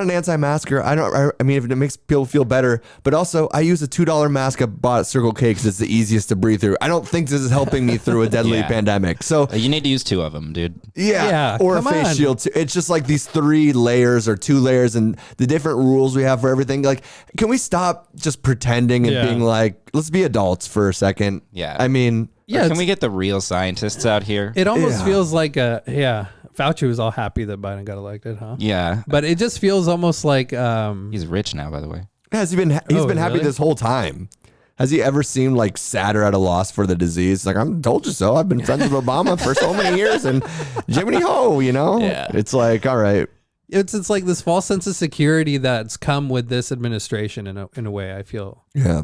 B: an anti-masker. I mean, if it makes people feel better, but also I use a $2 mask I bought at Circle K because it's the easiest to breathe through. I don't think this is helping me through a deadly pandemic. So
C: you need to use 2 of them, dude.
B: Yeah, or a face shield too. It's just like these 3 layers or 2 layers and the different rules we have for everything. Like, can we stop just pretending and being like, let's be adults for a second?
C: Yeah.
B: I mean,
C: can we get the real scientists out here?
A: It almost feels like Fauci was all happy that Biden got elected, huh?
C: Yeah.
A: But it just feels almost like
C: he's rich now, by the way.
B: Yeah, he's been happy this whole time. Has he ever seemed like sad or at a loss for the disease? Like, I'm told you so. I've been friends with Obama for so many years, and Jiminy Ho, you know?
C: Yeah.
B: It's like, all right.
A: It's like this false sense of security that's come with this administration in a way, I feel.
B: Yeah.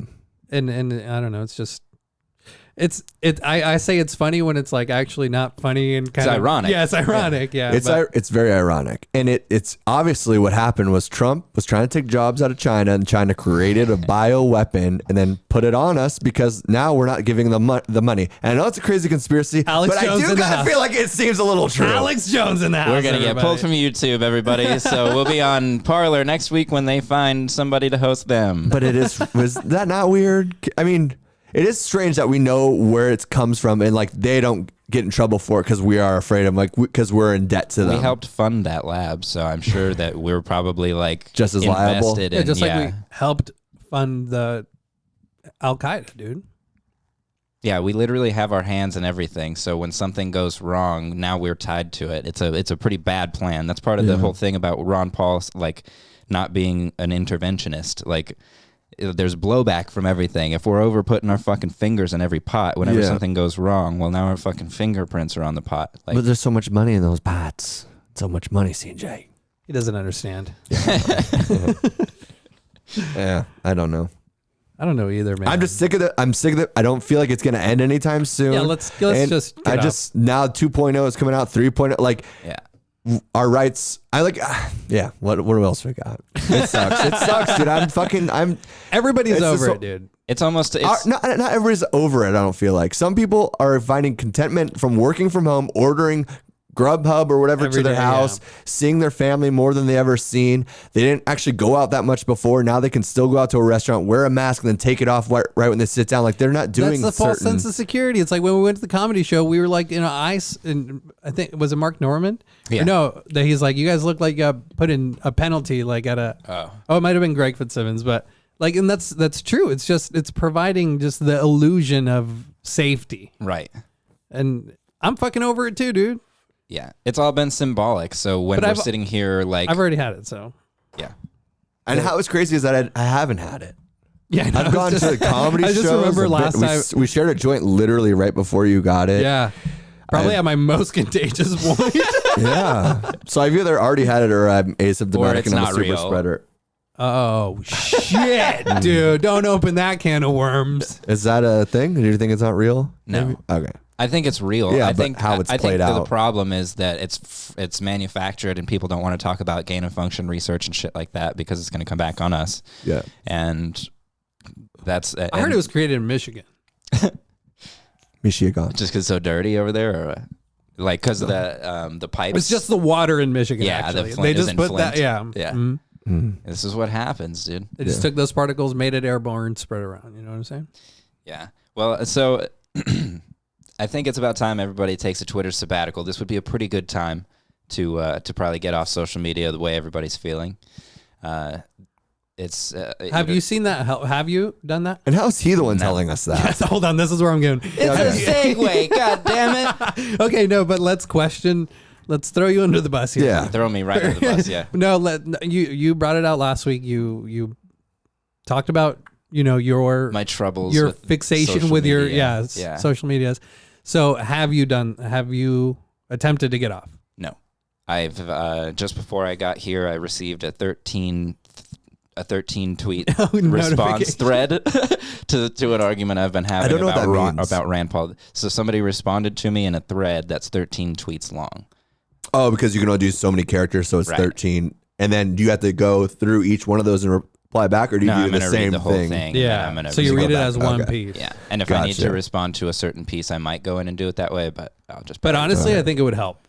A: And I don't know, it's just I say it's funny when it's like actually not funny and kind of
C: ironic.
A: Yeah, it's ironic. Yeah,
B: it's very ironic, and it's obviously what happened was Trump was trying to take jobs out of China, and China created a bioweapon and then put it on us because now we're not giving them the money. And I know it's a crazy conspiracy,
A: Alex
B: but
A: Jones
B: I do kind of feel like it seems a little true.
A: Alex Jones in the house.
C: We're gonna get pulled from YouTube, everybody. So we'll be on Parler next week when they find somebody to host them.
B: But was that not weird? I mean, it is strange that we know where it comes from, and like they don't get in trouble for it because we are afraid of because we're in debt to them.
C: We helped fund that lab, so I'm sure that we're probably like
B: just as liable.
A: Like we helped fund the Al Qaeda, dude.
C: Yeah, we literally have our hands in everything. So when something goes wrong, now we're tied to it. It's a pretty bad plan. That's part of the whole thing about Ron Paul, like not being an interventionist. Like, there's blowback from everything. If we're over putting our fucking fingers in every pot, whenever something goes wrong, well, now our fucking fingerprints are on the pot. Like,
B: but there's so much money in those pots. So much money, CJ.
A: He doesn't understand.
B: Yeah, I don't know.
A: I don't know either, man.
B: I'm just sick of it. I'm sick of it. I don't feel like it's going to end anytime soon.
A: Yeah, let's just.
B: Now 2.0 is coming out. 3.0, like our rights. I like. What else we got? It sucks. It sucks, dude.
A: Everybody's over it, dude.
C: It's almost.
B: Not everybody's over it. I don't feel like some people are finding contentment from working from home, ordering Grubhub or whatever to their house, seeing their family more than they ever seen. They didn't actually go out that much before. Now they can still go out to a restaurant, wear a mask, and then take it off right when they sit down. Like, they're not doing.
A: That's the false sense of security. It's like when we went to the comedy show, we were like in an ice, and I think was it Mark Norman?
C: Yeah.
A: No, that he's like, you guys look like you put in a penalty, like at a. Oh, it might have been Greg Fitzsimmons, but like, and that's true. It's just providing just the illusion of safety,
C: right?
A: And I'm fucking over it too, dude.
C: Yeah, it's all been symbolic. So when we're sitting here, like,
A: I've already had it, so
C: yeah.
B: And how it's crazy is that I haven't had it.
A: Yeah,
B: I've gone to the comedy shows.
A: I just remember last time
B: we shared a joint literally right before you got it.
A: Yeah, probably at my most contagious point.
B: Yeah, so I've either already had it or I'm asymptomatic and I'm a super
C: real.
B: spreader.
A: Oh shit, dude! Don't open that can of worms.
B: Is that a thing? Do you think it's not real?
C: No.
B: Maybe? Okay.
C: I think it's real.
B: Yeah,
C: I think
B: how it's played out.
C: The problem is that it's manufactured and people don't want to talk about gain of function research and shit like that because it's going to come back on us.
B: Yeah.
C: And that's.
A: I heard it was created in Michigan.
B: Michigan.
C: Just because it's so dirty over there, or like because of the pipes.
A: It's just the water in Michigan.
C: Yeah,
A: actually.
C: Flint,
A: they just put
C: Flint.
A: that. Yeah.
C: Yeah.
A: Mm-hmm.
C: This is what happens, dude.
A: They just took those particles, made it airborne, spread it around. You know what I'm saying?
C: Yeah. Well, so. I think it's about time everybody takes a Twitter sabbatical. This would be a pretty good time to probably get off social media the way everybody's feeling. it's.
A: Have you seen that? Have you done that?
B: And how's he the one telling us that?
A: Yes, hold on. This is where I'm going.
C: It's a segue. God damn it.
A: Okay, no, but let's throw you under the bus here.
B: Yeah.
C: Throw me right under the bus. Yeah.
A: No, you brought it out last week. You talked about
C: My troubles.
A: your
C: with
A: fixation
C: social
A: with your
C: media.
A: social medias. So have you attempted to get off?
C: No, I've just before I got here, I received a 13 tweet response thread to an argument I've been having
B: I don't know what that means.
C: about Rand Paul. So somebody responded to me in a thread that's 13 tweets long.
B: Oh, because you can only do so many characters, so it's
C: Right.
B: 13. And then do you have to go through each one of those and reply back, or do you
C: No,
B: do
C: I'm
B: the
C: gonna
B: same
C: read the whole
B: thing?
C: thing.
A: Yeah.
C: I'm gonna
A: So you read it
B: back.
A: as one
B: Okay.
A: piece.
C: Yeah, and if I need to
B: Gotcha.
C: respond to a certain piece, I might go in and do it that way. But I'll just.
A: But honestly, I think it would help.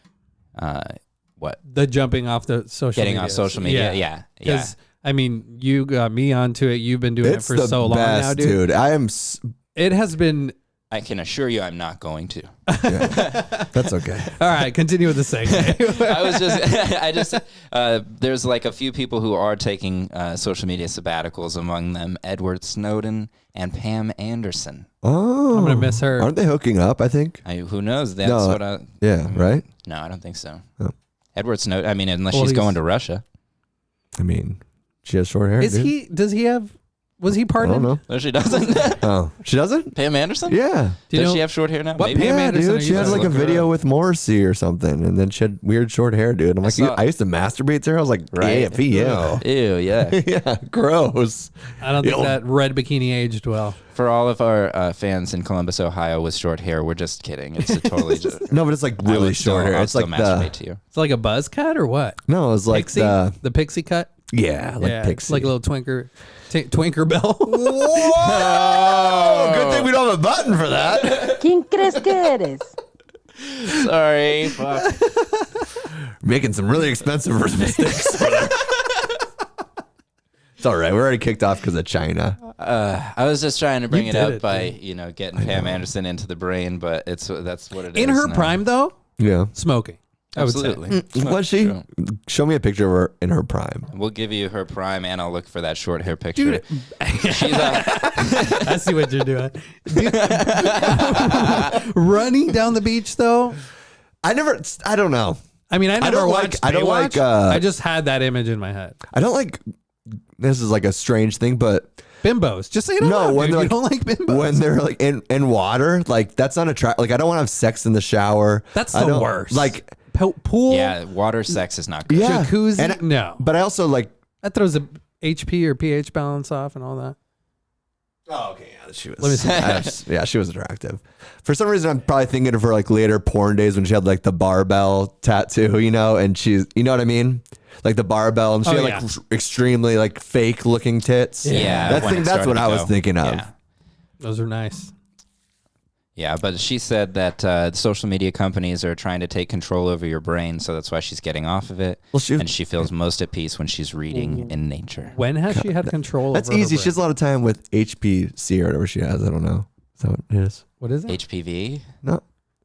C: What?
A: The jumping off the social
C: Getting
A: media.
C: off social media? Yeah.
A: Because I mean, you got me onto it. You've been doing
B: It's
A: it for
B: the
A: so long
B: best,
A: now, dude.
B: I am.
A: It has been.
C: I can assure you, I'm not going to.
B: That's okay.
A: All right, continue with the segment.
C: There's like a few people who are taking social media sabbaticals, among them Edward Snowden and Pam Anderson.
B: Oh,
A: I'm gonna miss her.
B: Aren't they hooking up? I think.
C: Who knows? That's
B: No,
C: what I.
B: Yeah. Right.
C: No, I don't think so.
B: Oh.
C: Edward Snowden. I mean, unless
A: Well,
C: she's
A: he's-
C: going to Russia.
B: I mean, she has short hair.
A: Is
B: dude.
A: he? Does he have? Was he
B: I
A: pardoned?
B: don't know.
C: No, she doesn't.
B: Oh, she doesn't.
C: Pam Anderson?
B: Yeah.
A: Do you
C: Does
A: know
C: she have short hair now?
A: what
C: Maybe.
A: Pam
B: Yeah,
A: Anderson are
B: dude.
A: you
B: She had
A: guys
B: like a
C: looking her
B: video
C: up?
B: with Morrissey or something, and then she had weird short hair, dude. I'm like,
C: saw-
B: I used to masturbate to her. I was like,
C: Right.
B: yeah,
C: Ew, yeah.
B: yeah, gross.
A: I don't think
B: Ew.
A: that red bikini aged well.
C: For all of our fans in Columbus, Ohio, with short hair, we're just kidding. It's a totally just.
B: No, but it's like really short hair.
C: I'll
B: It's
C: still
B: like
C: masturbate
B: the
C: to you.
A: It's like a buzz cut or what?
B: no, it's like
A: Pixie,
B: the
A: pixie cut.
B: yeah, like
A: yeah,
B: pixie.
A: like a little twinker bell.
B: Whoa! Good thing we don't have a button for that.
D: ¿Quién crees que eres?
C: Sorry. Fuck.
B: Making some really expensive mistakes. It's all right. We're already kicked off because of China.
C: I was just trying to bring
A: You
C: it
A: did
C: up
A: it,
C: by getting Pam Anderson into the brain, but that's what it is.
A: In her
C: now.
A: prime, though,
B: Yeah.
A: smoking. I would say.
C: Absolutely.
B: Was she?
C: True.
B: Show me a picture of her in her prime.
C: We'll give you her prime, and I'll look for that short hair picture.
A: Dude.
C: She's
A: I see what you're doing. Running down the beach, though.
B: I don't know.
A: I mean, I never
B: don't like-
A: watched.
B: I don't like,
A: Baywatch. I just had that image in my head.
B: I don't like, this is like a strange thing, but
A: Bimbos. Just say it out
B: no,
A: loud,
B: when
A: dude.
B: they're
A: You don't like bimbos.
B: when they're like in water, like that's not attractive. Like I don't want to have sex in the shower.
A: That's
B: I
A: the
B: don't-
A: worst.
B: Like,
A: Pool.
C: yeah, water sex is not good.
B: yeah.
A: Jacuzzi.
B: And
A: no.
B: But I also like,
A: That throws the HP or pH balance off and all that.
B: oh, okay. Yeah, she was,
A: Let me see.
B: yeah, she was attractive. For some reason, I'm probably thinking of her like later porn days when she had like the barbell tattoo, and she's, you know what I mean? Like the barbell, and she
A: Oh,
B: had like extremely like fake looking tits.
C: Yeah,
B: that's,
C: when it
B: that's what
C: started
B: I
C: to
B: was
C: go.
B: thinking of.
C: Yeah.
A: Those are nice.
C: Yeah, but she said that social media companies are trying to take control over your brain, so that's why she's getting off of it.
B: Well,
C: and she feels most at peace when she's reading in nature.
A: When has she had control
B: That's
A: over her
B: easy. She
A: brain?
B: has a lot of time with HPC or whatever she has. I don't know. Is that what it is?
A: What is it?
C: HPV?
B: No.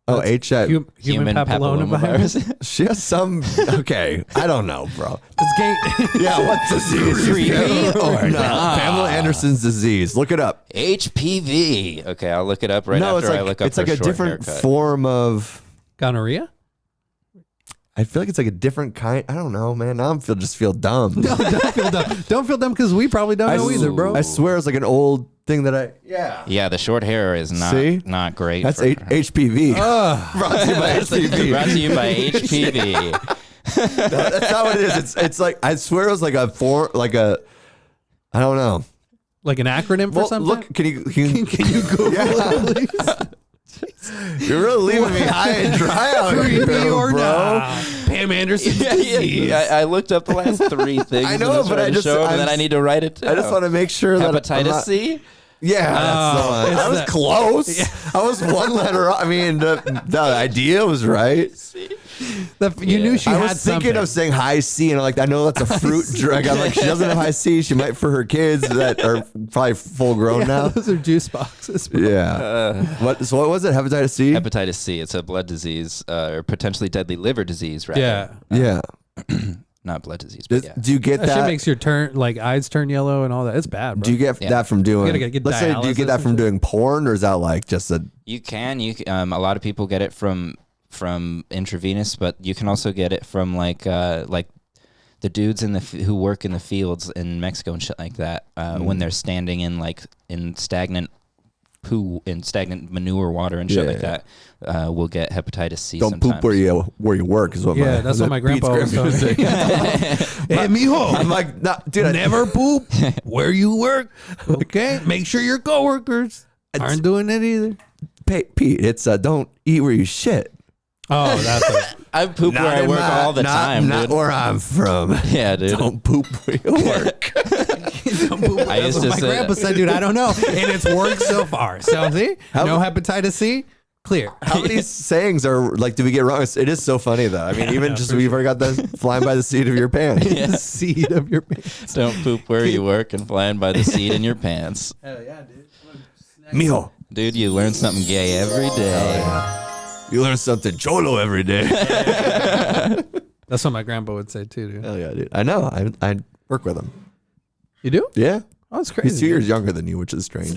B: Oh, HIV.
A: Human papillomavirus.
B: She has some. Okay, I don't know, bro.
A: It's gay.
B: Yeah, what disease?
C: Creepy or
B: no,
C: not?
B: Pamela Anderson's disease. Look it up.
C: HPV. Okay, I'll look it up right
B: no,
C: after
B: it's like
C: I look up
B: it's like
C: her
B: a
C: short
B: different
C: haircut.
B: form of.
A: Gonorrhea?
B: I feel like it's like a different kind. I don't know, man. Now I just feel dumb.
A: No, don't feel dumb. Don't feel dumb because we probably don't know either, bro.
B: I swear it's like an old thing that I. Yeah.
C: Yeah, the short hair is not great.
B: That's
C: for her.
B: HPV. Brought to you by HPV.
C: Brought to you by HPV.
B: No, that's not what it is. It's like I swear it was like a I don't know.
A: Like an acronym for
B: Well,
A: something?
B: look, can you Google
A: Yeah, please.
B: You're really leaving me high and dry out here,
A: Creepy or
B: bro.
A: not? Pam Anderson's disease.
C: I looked up the last three things.
B: I know,
C: and
B: but I just-
C: and then I need to write it down.
B: I just want to make sure that I'm
C: Hepatitis
B: not-
C: C.
B: Yeah, that's the one. I was
A: that-
B: close. I was one letter off. I mean, the idea was right.
A: You knew she
B: I
A: had
B: was thinking
A: something.
B: of saying high C, and I'm like, I know that's a fruit drug. I'm like, she doesn't have high C. She might for her kids that are probably full grown now.
A: Those are juice boxes. Bro.
B: Yeah. So what was it? Hepatitis C?
C: Hepatitis C. It's a blood disease or potentially deadly liver disease. Rather.
A: Yeah.
B: Yeah.
C: not blood disease. But yeah.
B: Do you get
A: That
B: that?
A: shit makes your eyes turn yellow and all that. It's bad, bro.
B: Do you get that from doing?
A: Let's
B: say, do you get that from doing porn, or is that like just a?
C: You can. A lot of people get it from intravenous, but you can also get it from like the dudes who work in the fields in Mexico and shit like that. When they're standing in stagnant poo and stagnant manure water and shit like that, will get hepatitis C.
B: Don't
C: sometimes.
B: poop where you work is what.
A: That's what my grandpa was telling me. Hey, mijo,
B: I'm like, nah, dude,
A: never poop where you work. Okay, make sure your coworkers aren't doing it either.
B: Pete, it's don't eat where you shit.
A: Oh, that's it.
C: I poop where I work all the time,
B: not
C: dude.
B: where I'm from.
C: Yeah, dude.
B: Don't poop where you work.
C: I used to
A: my
C: say
A: grandpa said, dude, I don't know, and it's worked so far. So see, no hepatitis C, clear.
B: How many sayings are like? Do we get wrong? It is so funny though. I mean, even just we've already got the flying by the seat of your pants.
A: The seed of your pants.
C: don't poop where you work and flying by the seat in your pants.
A: Hell yeah, dude.
B: Mijo,
C: Dude, you learn something gay every day.
B: you learn something cholo every day.
A: That's what my grandpa would say too, dude.
B: Hell yeah, dude. I know. I work with him.
A: You do?
B: Yeah.
A: Oh, that's crazy.
B: He's 2 years younger than you, which is strange.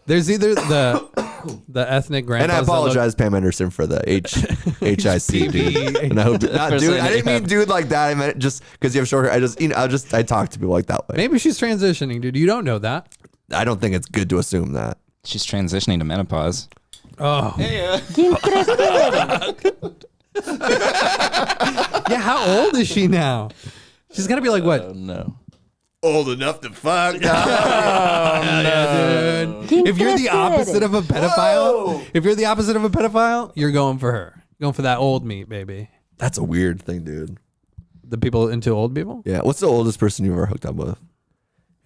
A: There's either the ethnic grandpas.
B: And I apologize, Pam Anderson, for the HICD. And I hope not, dude. I didn't mean dude like that. I meant just because you have short hair. I talk to people like that way.
A: Maybe she's transitioning, dude. You don't know that.
B: I don't think it's good to assume that.
C: She's transitioning to menopause.
A: Oh.
D: ¿Quién crees que eres?
A: Yeah, how old is she now? She's gonna be like what?
C: Oh, no.
B: Old enough to fuck.
A: Yeah, dude. If you're the opposite of a pedophile, you're going for her. Going for that old meat, baby.
B: That's a weird thing, dude.
A: The people into old people?
B: Yeah. What's the oldest person you've ever hooked up with?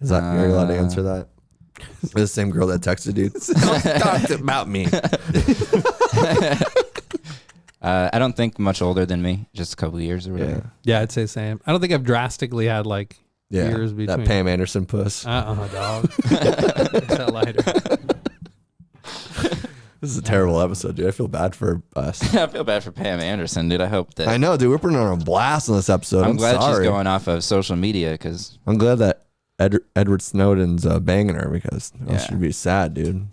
B: Is that you're allowed to answer that? The same girl that texted you. Talk about me.
C: I don't think much older than me, just a couple of years or whatever.
A: Yeah, I'd say same. I don't think I've drastically had like years between.
B: That Pam Anderson puss.
A: Dog. That lighter.
B: This is a terrible episode, dude. I feel bad for us.
C: I feel bad for Pam Anderson, dude. I hope that.
B: I know, dude. We're putting her on a blast on this episode.
C: I'm glad
B: sorry.
C: she's going off of social media because.
B: I'm glad that Edward Snowden's banging her because she'd be sad, dude.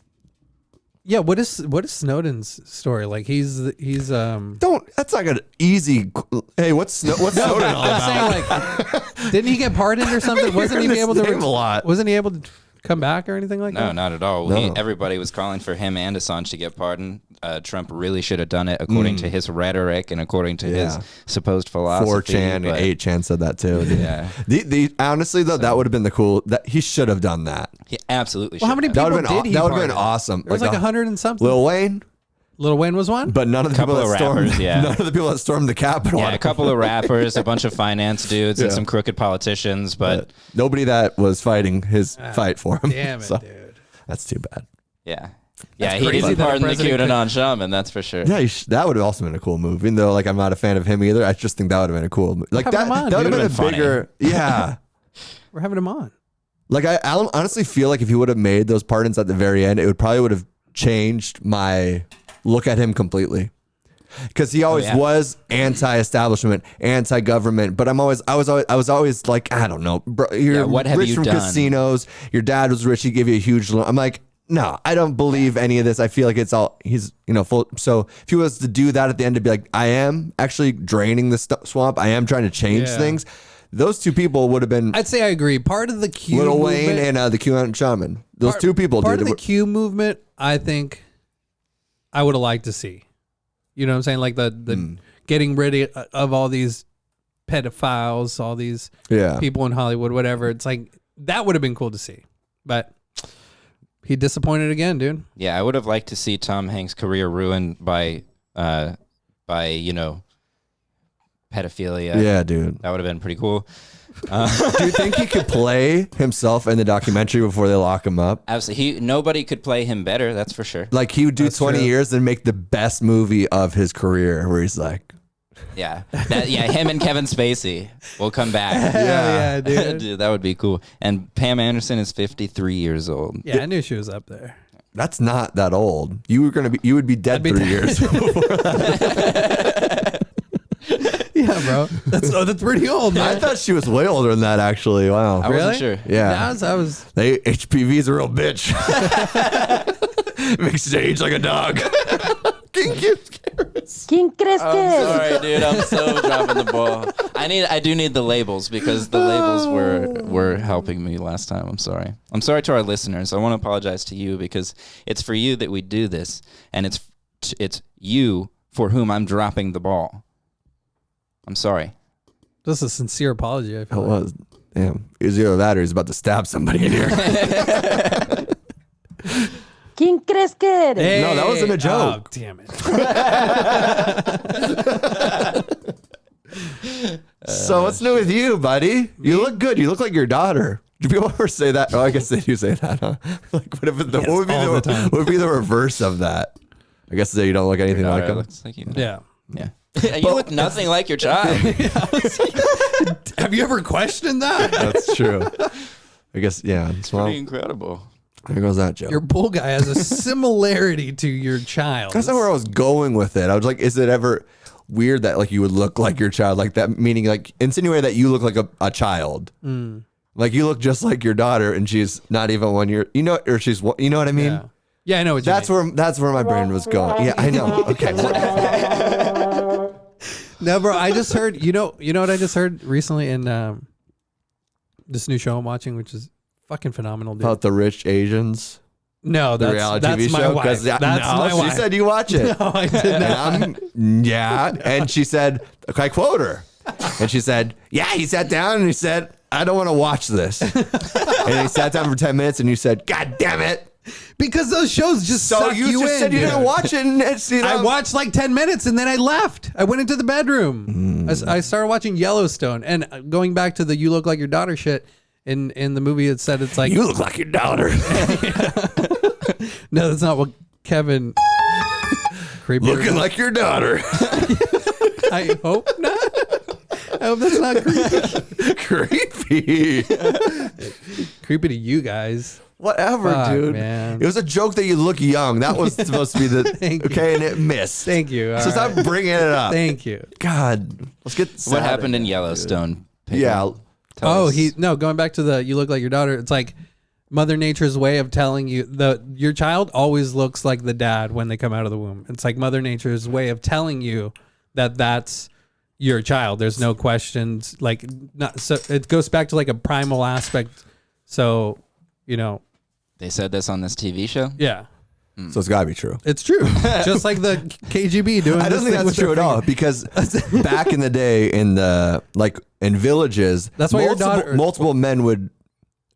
A: Yeah, what is Snowden's story? Like he's
B: That's like an easy. Hey, what's Snowden all about?
A: I'm saying like, didn't he get pardoned or something? Wasn't he able to?
B: A lot.
A: Wasn't he able to come back or anything like that?
C: No, not at all.
B: No.
C: Everybody was calling for him and Assange to get pardoned. Trump really should have done it according to his rhetoric and according to his supposed philosophy.
B: 4chan and 8chan said that too. Dude.
C: Yeah.
B: Honestly though, that would have been the cool. That he should have done that.
C: He absolutely.
A: Well, how many
C: should
A: people
B: That would have
A: did he?
B: been
A: pardon?
B: awesome.
A: There was like 100 and something.
B: Lil Wayne,
A: Lil Wayne was one.
B: but none of the people
C: Couple
B: that
C: of
B: stormed.
C: rappers, yeah.
B: None of the people that stormed the Capitol.
C: Yeah, a couple of rappers, a bunch of finance dudes, and
B: Yeah.
C: some crooked politicians, but
B: nobody that was fighting his fight for him.
A: Damn it,
B: So,
A: dude.
B: that's too bad.
C: yeah. Yeah, he
A: crazy
C: didn't
A: that a
C: pardon the
A: president
C: QAnon shaman, that's for sure.
B: Yeah, that would have also been a cool move. Even though, like, I'm not a fan of him either. I just think that would have been a cool move. Like
A: Have him on,
B: that would have
A: dude.
B: been a
C: Funny.
B: bigger. Yeah.
A: We're having him on.
B: Like I honestly feel like if he would have made those pardons at the very end, it would have changed my look at him completely. Because he always was anti-establishment, anti-government, but I was always like, I don't know, bro, you're
C: what have
B: rich
C: you
B: from
C: done?
B: Casinos. Your dad was rich; he gave you a huge loan. I'm like, no, I don't believe any of this. I feel like it's all he's full. So if he was to do that at the end, to be like, I am actually draining the swamp. I am trying to change things. Those two people would have been.
A: I'd say I agree. Part of the Q
B: Lil
A: movement,
B: Wayne and the QAnon shaman. Those two people.
A: Part
B: dude,
A: of the Q movement, I think, I would have liked to see. You know what I'm saying? Like the getting rid of all these pedophiles, all these people in Hollywood, whatever. It's like that would have been cool to see, but he disappointed again, dude.
C: Yeah, I would have liked to see Tom Hanks' career ruined by pedophilia.
B: Yeah, dude.
C: That would have been pretty cool.
B: Do you think he could play himself in the documentary before they lock him up?
C: Absolutely. Nobody could play him better, that's for sure.
B: Like he would do
A: That's
B: 20
A: true.
B: years and make the best movie of his career where he's like,
C: Yeah. Him and Kevin Spacey will come back.
A: Yeah, dude.
C: Dude, that would be cool. And Pam Anderson is 53 years old.
A: Yeah, I knew she was up there.
B: that's not that old. You would be dead
A: I'd be
B: 3
A: dead.
B: years before that.
A: Yeah, Yeah, bro. That's pretty old, man.
B: I thought she was way older than that, actually. Wow.
C: I wasn't sure.
B: Yeah.
A: I was.
B: They HPV's a real bitch. Makes you age like a dog.
D: ¿Quién crees que
C: I'm
D: eres?
C: sorry, dude. I'm so dropping the ball. I do need the labels because the labels were helping me last time. I'm sorry. I'm sorry to our listeners. I want to apologize to you because it's for you that we do this, and it's you for whom I'm dropping the ball. I'm sorry.
A: This is a sincere apology. I
B: It
A: feel like.
B: was. Damn. He's either that or he's about to stab somebody in here.
D: ¿Quién crees que eres?
A: Hey,
B: No, that wasn't a joke.
A: Oh, damn it.
B: So what's new with you, buddy? You look good. You look like your daughter. Do people ever say that? Oh, I guess they do say that, huh? Like, what would be the reverse of that? I guess that you don't look anything like them.
C: Looks like you.
A: Yeah.
C: Yeah. You look nothing like your child.
A: Have you ever questioned that?
B: That's true. I guess, yeah. Well,
C: Pretty incredible.
B: there goes that joke.
A: Your bull guy has a similarity to your child.
B: That's not where I was going with it. I was like, is it ever weird that like you would look like your child, like that, meaning like insinuate that you look like a child, like you look just like your daughter, and she's not even 1 year, or she's, you know what I mean?
A: Yeah, I know what you mean.
B: That's where my brain was going. Yeah, I know. Okay.
A: No, bro, I just heard, you know what I just heard recently in this new show I'm watching, which is fucking phenomenal, dude.
B: About the rich Asians.
A: No,
B: The
A: that's
B: reality
A: that's
B: TV
A: my
B: show.
A: wife. That's my
B: She
A: wife.
B: said you watch it.
A: No, I did not.
B: And she said, I quote her, and she said, yeah, he sat down and he said, I don't want to watch this. And he sat down for 10 minutes and you said, God damn it.
A: Because those shows just
B: So
A: suck
B: you
A: you
B: just
A: in,
B: said you
A: dude.
B: didn't watch it. And it's,
A: I watched like 10 minutes and then I left. I went into the bedroom. I started watching Yellowstone, and going back to the "you look like your daughter" shit. In the movie, it said it's like,
B: you look like your daughter.
A: no, that's not what Kevin. Creepy.
B: Looking like your daughter.
A: I hope not. I hope that's not creepy.
B: Creepy.
A: Creepy to you guys.
B: Whatever,
A: Fuck,
B: dude.
A: man.
B: It was a joke that you look young. That was supposed to be the
A: Thank you.
B: okay, and it missed.
A: Thank you. All
B: So stop
A: right.
B: bringing it up.
A: Thank you.
B: God, let's get.
C: What
B: sad
C: happened in
B: again,
C: Yellowstone? Pedro?
B: Yeah.
C: Tell us.
A: Going back to the "you look like your daughter." It's like Mother Nature's way of telling you your child always looks like the dad when they come out of the womb. It's like Mother Nature's way of telling you that that's your child. There's no questions. Like, not so. It goes back to like a primal aspect. So,
C: They said this on this TV show?
A: yeah,
B: So it's got to be true.
A: it's true. Just like the KGB doing.
B: I don't think that's true at all, because back in the day, in villages,
A: That's why your daughter-
B: multiple men would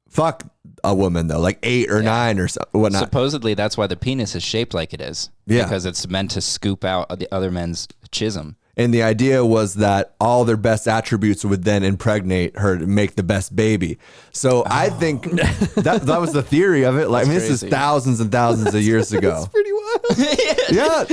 B: fuck a woman, though, like 8 or 9 or so, whatnot.
C: Supposedly, that's why the penis is shaped like it is.
B: Yeah.
C: Because it's meant to scoop out the other men's chism.
B: And the idea was that all their best attributes would then impregnate her to make the best baby. So I think that was the theory of it. Like, I mean, this is
C: crazy.
B: thousands and thousands of years ago.
A: Pretty wild.
B: Yeah,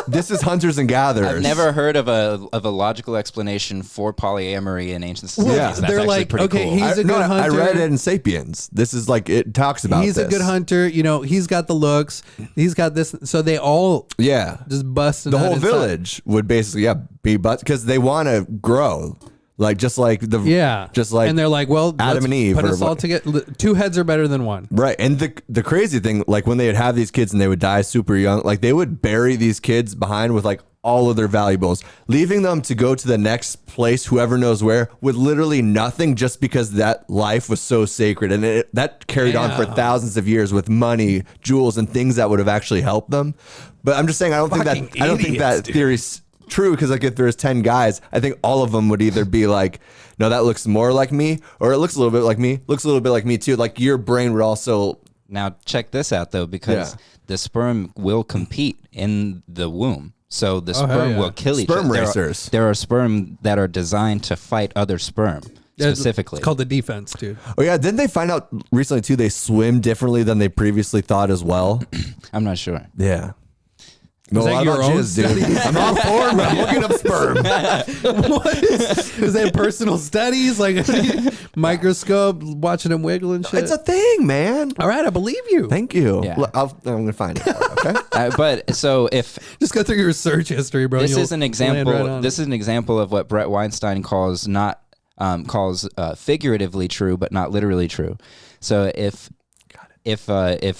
B: this is hunters and gatherers.
C: I've never heard of a logical explanation for polyamory in ancient societies.
B: Yeah.
C: That's
A: They're
C: actually
A: like,
C: pretty
A: okay,
C: cool.
A: he's a good
B: I
A: hunter.
B: read it in Sapiens. This is like, it talks about
A: He's
B: this.
A: a good hunter. He's got the looks. He's got this. So they all
B: Yeah.
A: just busted
B: The
A: out
B: whole
A: inside.
B: village would basically, be butts, because they want to grow. Like, just like the, just like,
A: and they're like, well,
B: Adam
A: let's
B: and Eve
A: put
B: or
A: us all
B: what-
A: together. 2 heads are better than 1.
B: right. And the crazy thing, like when they would have these kids and they would die super young, like they would bury these kids behind with like all of their valuables, leaving them to go to the next place, whoever knows where, with literally nothing, just because that life was so sacred. And that carried on for thousands of years with money, jewels, and things that would have actually helped them. But I'm just saying, I don't think
A: Fucking
B: that
A: idiots, dude.
B: theory's true, because like if there's 10 guys, I think all of them would either be like, no, that looks more like me, or it looks a little bit like me, looks a little bit like me too. Like your brain would also.
C: Now, check this out, though, because the sperm will compete in the womb. So the sperm will kill each other.
B: Sperm racers.
C: There are sperm that are designed to fight other sperm, specifically.
A: It's called the defense, dude.
B: Oh yeah, didn't they find out recently too? They swim differently than they previously thought as well.
C: I'm not sure.
B: Yeah. No,
A: Is that your own study?
B: I'm all for it, but I'm looking up sperm.
A: What is that personal studies? Like microscope, watching them wiggle and shit?
B: It's a thing, man.
A: All right, I believe you.
B: Thank you.
C: Yeah.
B: Look, I'm going to find it. Okay.
C: But so if
A: Just go through your search history, bro.
C: this
A: You'll
C: is an
A: land
C: example,
A: right on
C: this is an example of what Brett Weinstein calls figuratively true, but not literally true. So if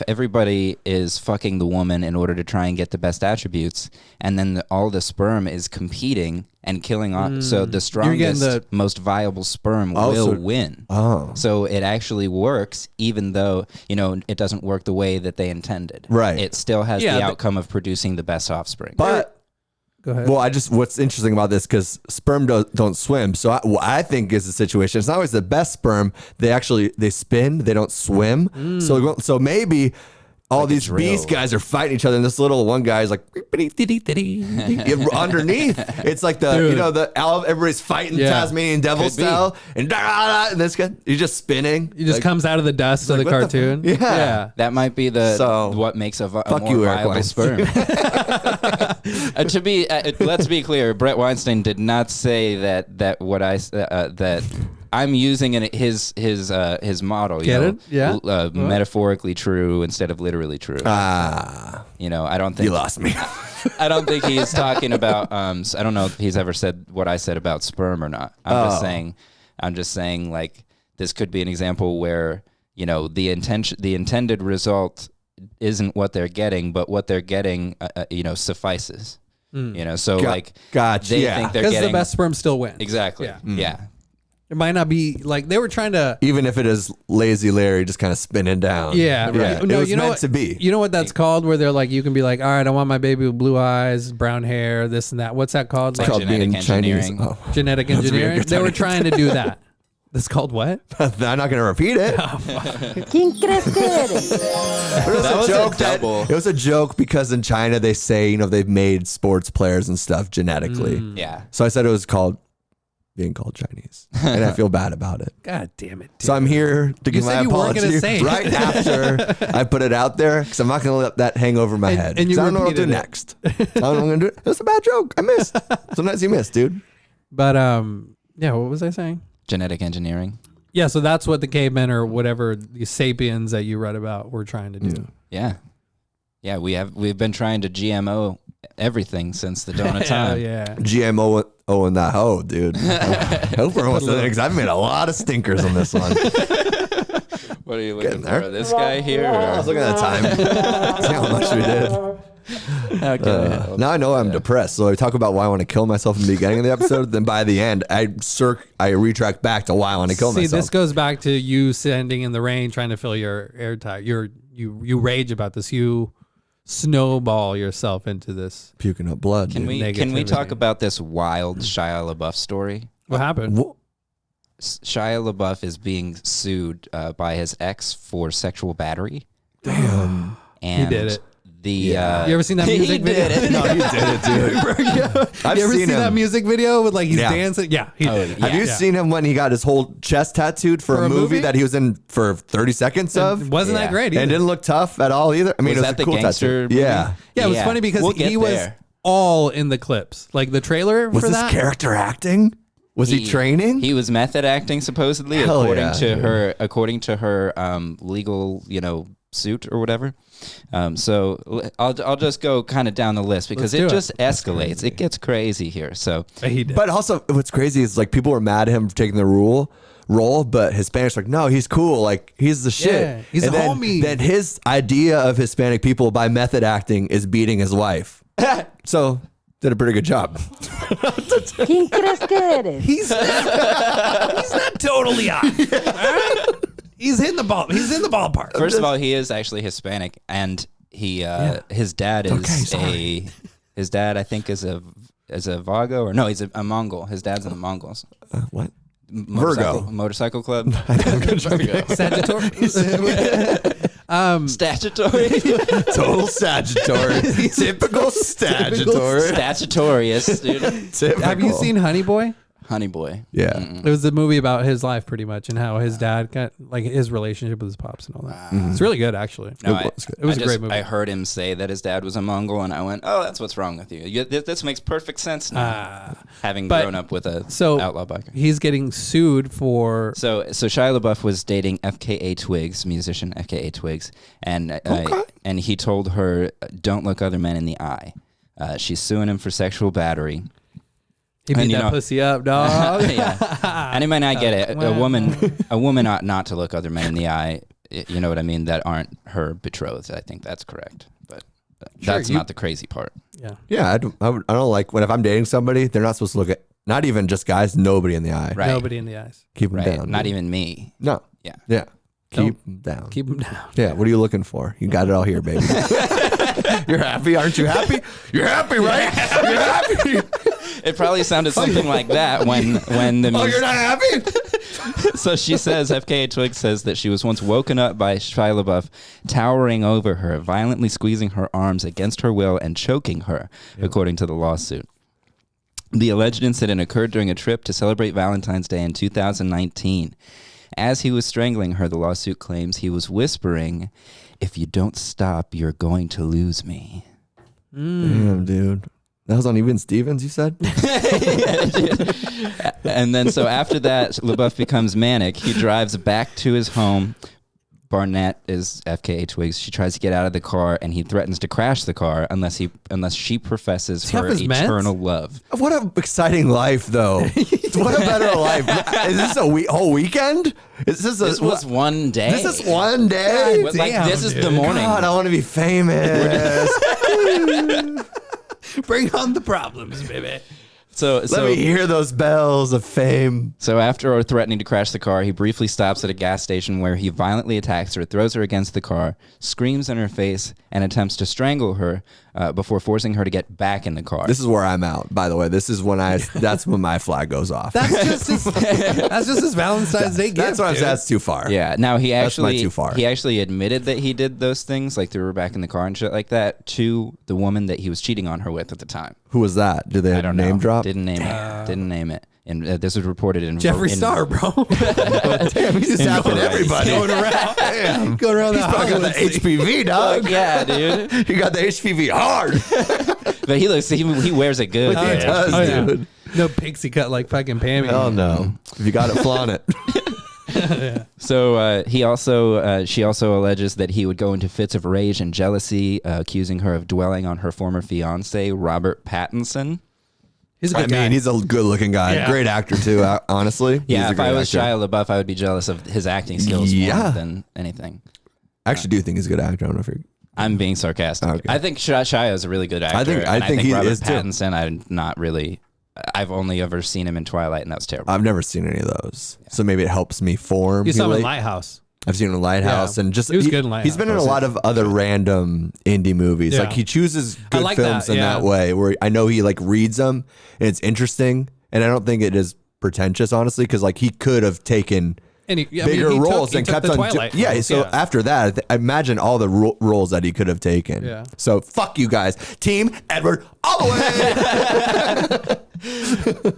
C: everybody is fucking the woman in order to try and get the best attributes, and then all the sperm is competing and killing on, so the strongest, most viable sperm will win.
B: Oh,
C: so it actually works, even though it doesn't work the way that they intended.
B: Right.
C: It still has the outcome of producing the best offspring.
B: but.
A: Go ahead.
B: Well, what's interesting about this, because sperm don't swim. So what I think is the situation. It's not always the best sperm. They spin. They don't swim. So maybe all these beast guys are fighting each other, and this little one guy is like underneath. It's like everybody's fighting Tasmanian devil style, and this guy he's just spinning.
A: He just comes out of the dust of the cartoon.
B: Yeah.
C: That might be what makes a more viable sperm. Let's be clear. Brett Weinstein did not say that I'm using his model.
A: Get it? Yeah.
C: Metaphorically true instead of literally true.
B: Ah,
C: I don't think
B: you lost me.
C: I don't think he's talking about. I don't know if he's ever said what I said about sperm or not. I'm just saying, like, this could be an example where the intended result isn't what they're getting, but what they're getting, suffices. So
B: gotcha.
C: They think they're
A: Because
C: getting
A: the best sperm still wins.
C: exactly.
A: Yeah.
C: Yeah.
A: It might not be like they were trying to.
B: Even if it is lazy Larry just kind of spinning down.
A: Yeah, right.
B: Yeah.
A: No,
B: it was
A: you know
B: meant
A: what,
B: to be.
A: You know what that's called? Where they're like, you can be like, all right, I want my baby with blue eyes, brown hair, this and that. What's that called?
C: It's called
B: being
C: genetic
B: Chinese.
C: engineering.
B: Oh.
A: Genetic
B: That's a
A: engineering.
B: good
A: They
B: time
A: were
B: to
A: trying to do that. That's called what?
B: I'm not going to repeat it.
D: ¿Quién crees que eres?
B: It was a joke because in China they say, they've made sports players and stuff genetically.
C: Yeah.
B: So I said it was being called Chinese. And I feel bad about it.
A: God damn it. Dude.
B: So I'm here to give my
A: said you weren't
B: apology
A: gonna say it.
B: right after I put it out there, because I'm not going to let that hang over my head.
A: And you
B: I don't know what I'll do
A: repeated it.
B: next. I don't know what I'm going to do. It was a bad joke. I missed. Sometimes you miss, dude.
A: But yeah, what was I saying?
C: Genetic engineering.
A: Yeah, so that's what the cavemen or whatever the sapiens that you read about were trying to do.
C: Yeah. Yeah, we've been trying to GMO everything since the dawn of time.
A: Yeah.
B: GMO in that hoe, dude. I hope we're almost there, because I've made a lot of stinkers on this one.
C: What are you looking for? This guy here?
B: I was looking at the time. See how much we did.
C: Okay.
B: Now I know I'm depressed, so I talk about why I want to kill myself in the beginning of the episode. Then by the end, I retract back to why I want to kill myself.
A: See, this goes back to you standing in the rain trying to fill your airtight. You rage about this. You snowball yourself into this.
B: Puking up blood.
C: Can we talk about this wild Shia LaBeouf story?
A: What happened?
C: Shia LaBeouf is being sued by his ex for sexual battery.
B: Damn.
C: And
A: he did it.
C: You
A: ever seen that music video?
B: No, you did it, dude.
A: You ever seen that music video with like he's dancing? Yeah. He did.
B: Have you seen him when he got his whole chest tattooed for a movie that he was in for 30 seconds of?
A: Wasn't that great either.
B: And didn't look tough at all either. I mean,
C: Was
B: it was
C: that
B: a cool
C: the gangster
B: tattoo.
C: movie?
B: Yeah.
A: Yeah, it was funny because he was all in the clips. Like the trailer
B: Was
A: for
B: this
A: that.
B: character acting? Was he training?
C: He was method acting supposedly,
B: Hell
C: according
B: yeah,
C: to her legal, suit or whatever. So I'll just go kind of down the list because it just escalates. It gets crazy here. So
A: He did.
B: But also, what's crazy is like people were mad at him for taking the role, but Hispanics were like, no, he's cool. Like he's the shit.
A: Yeah, he's
B: and
A: a
B: then,
A: homie.
B: Then his idea of Hispanic people by method acting is beating his wife. So did a pretty good job.
D: ¿Quién crees que eres?
A: He's not totally off. All right? He's hitting the ball. He's in the ballpark.
C: first of all, he is actually Hispanic, and his dad is his dad I think is a Vago, or no, he's a Mongol. His dad's in the Mongols.
B: What?
C: Motorcycle club.
A: Sagittarius.
C: Statutory.
B: Total Sagittarius. Typical Sagittarius.
C: Statutorius, dude.
B: Typical.
A: Have you seen Honey Boy?
C: Honey Boy.
B: Yeah.
A: It was a movie about his life pretty much and how his dad got like his relationship with his pops and all that. It's really good actually.
C: No,
A: It was a great movie.
C: I heard him say that his dad was a Mongol, and I went, "Oh, that's what's wrong with you. This makes perfect sense now." Having grown up with a outlaw biker.
A: He's getting sued for.
C: So Shia LaBeouf was dating FKA Twigs, musician FKA Twigs, and he told her, "Don't look other men in the eye." She's suing him for sexual battery.
A: He beat that pussy up, dog.
C: Yeah. And he might not get it. A woman ought not to look other men in the eye. You know what I mean? That aren't her betrothed. I think that's correct. But that's not the crazy part.
A: Yeah.
B: Yeah. I don't like when if I'm dating somebody, they're not supposed to look at not even just guys, nobody in the eye.
C: Right.
A: Nobody in the eyes.
B: Keep them down.
C: Not even me.
B: No.
C: Yeah.
B: Yeah. Keep them down.
A: Keep them down.
B: Yeah. What are you looking for? You got it all here, baby. You're happy, aren't you happy? You're happy, right? You're happy.
C: It probably sounded something like that when the
B: Oh, you're not happy?
C: So she says, FKA Twigs says that she was once woken up by Shia LaBeouf towering over her, violently squeezing her arms against her will and choking her, according to the lawsuit. The alleged incident occurred during a trip to celebrate Valentine's Day in 2019. As he was strangling her, the lawsuit claims he was whispering, "If you don't stop, you're going to lose me."
B: Damn, dude. That was on Even Stevens, you said?
C: And then so after that, LaBeouf becomes manic. He drives back to his home. Barnett is FKA Twigs. She tries to get out of the car, and he threatens to crash the car unless she professes her eternal love.
B: What an exciting life, though. What a better life. Is this a whole weekend?
C: This was one day.
B: This is one day?
C: God, damn, this is the morning.
B: God, I want to be famous.
A: Bring on the problems, baby.
C: So
B: Let me hear those bells of fame.
C: So after threatening to crash the car, he briefly stops at a gas station where he violently attacks her, throws her against the car, screams in her face, and attempts to strangle her before forcing her to get back in the car.
B: This is where I'm out, by the way. This is when that's when my flag goes off.
A: That's just his Valentine's Day gift.
B: That's what I'm saying. That's too far.
C: Yeah. Now he actually
B: too far.
C: he actually admitted that he did those things, like threw her back in the car and shit like that, to the woman that he was cheating on her with at the time.
B: Who was that? Did they
C: I don't
B: name
C: know.
B: drop?
C: Didn't name it. Didn't name it. And this was reported in
A: Jeffree Star, bro.
B: Damn, he's just tapping everybody.
A: Going around.
B: Damn.
A: Going around
B: He's
A: the
B: probably got the HPV, dog.
C: Yeah, dude.
B: He got the HPV hard.
C: But he wears it good.
B: He
C: man.
B: does, dude.
A: No pixie cut like fucking Pammy.
B: Hell no. If you got it, flaunt it.
C: So she also alleges that he would go into fits of rage and jealousy, accusing her of dwelling on her former fiance, Robert Pattinson.
A: He's a good guy.
B: He's a good-looking guy.
A: Yeah.
B: Great actor, too, honestly.
C: Yeah,
B: He's a
C: if
B: great
C: I was
B: actor.
C: Shia LaBeouf, I would be jealous of his acting skills more than anything.
B: I actually do think he's a good actor. I don't know if you're...
C: I'm being sarcastic.
B: Okay.
C: I think Shia is a really good actor.
B: I think he
C: Robert
B: is, too.
C: Pattinson, I'm not really... I've only ever seen him in Twilight, and that was terrible.
B: I've never seen any of those. Yeah. So maybe it helps me formulate.
A: You saw him in Lighthouse.
B: I've seen him in Lighthouse, and just
A: he was good in Lighthouse.
B: He's been in a lot of other random indie movies.
A: Yeah.
B: Like he chooses good
A: like
B: films
A: that,
B: in
A: yeah.
B: that way, where I know he like reads them and it's interesting, and I don't think it is pretentious, honestly, because like he could have taken bigger roles and kept on. So after that, I imagine all the roles that he could have taken.
A: Yeah.
B: So fuck you guys, Team Edward, all the way.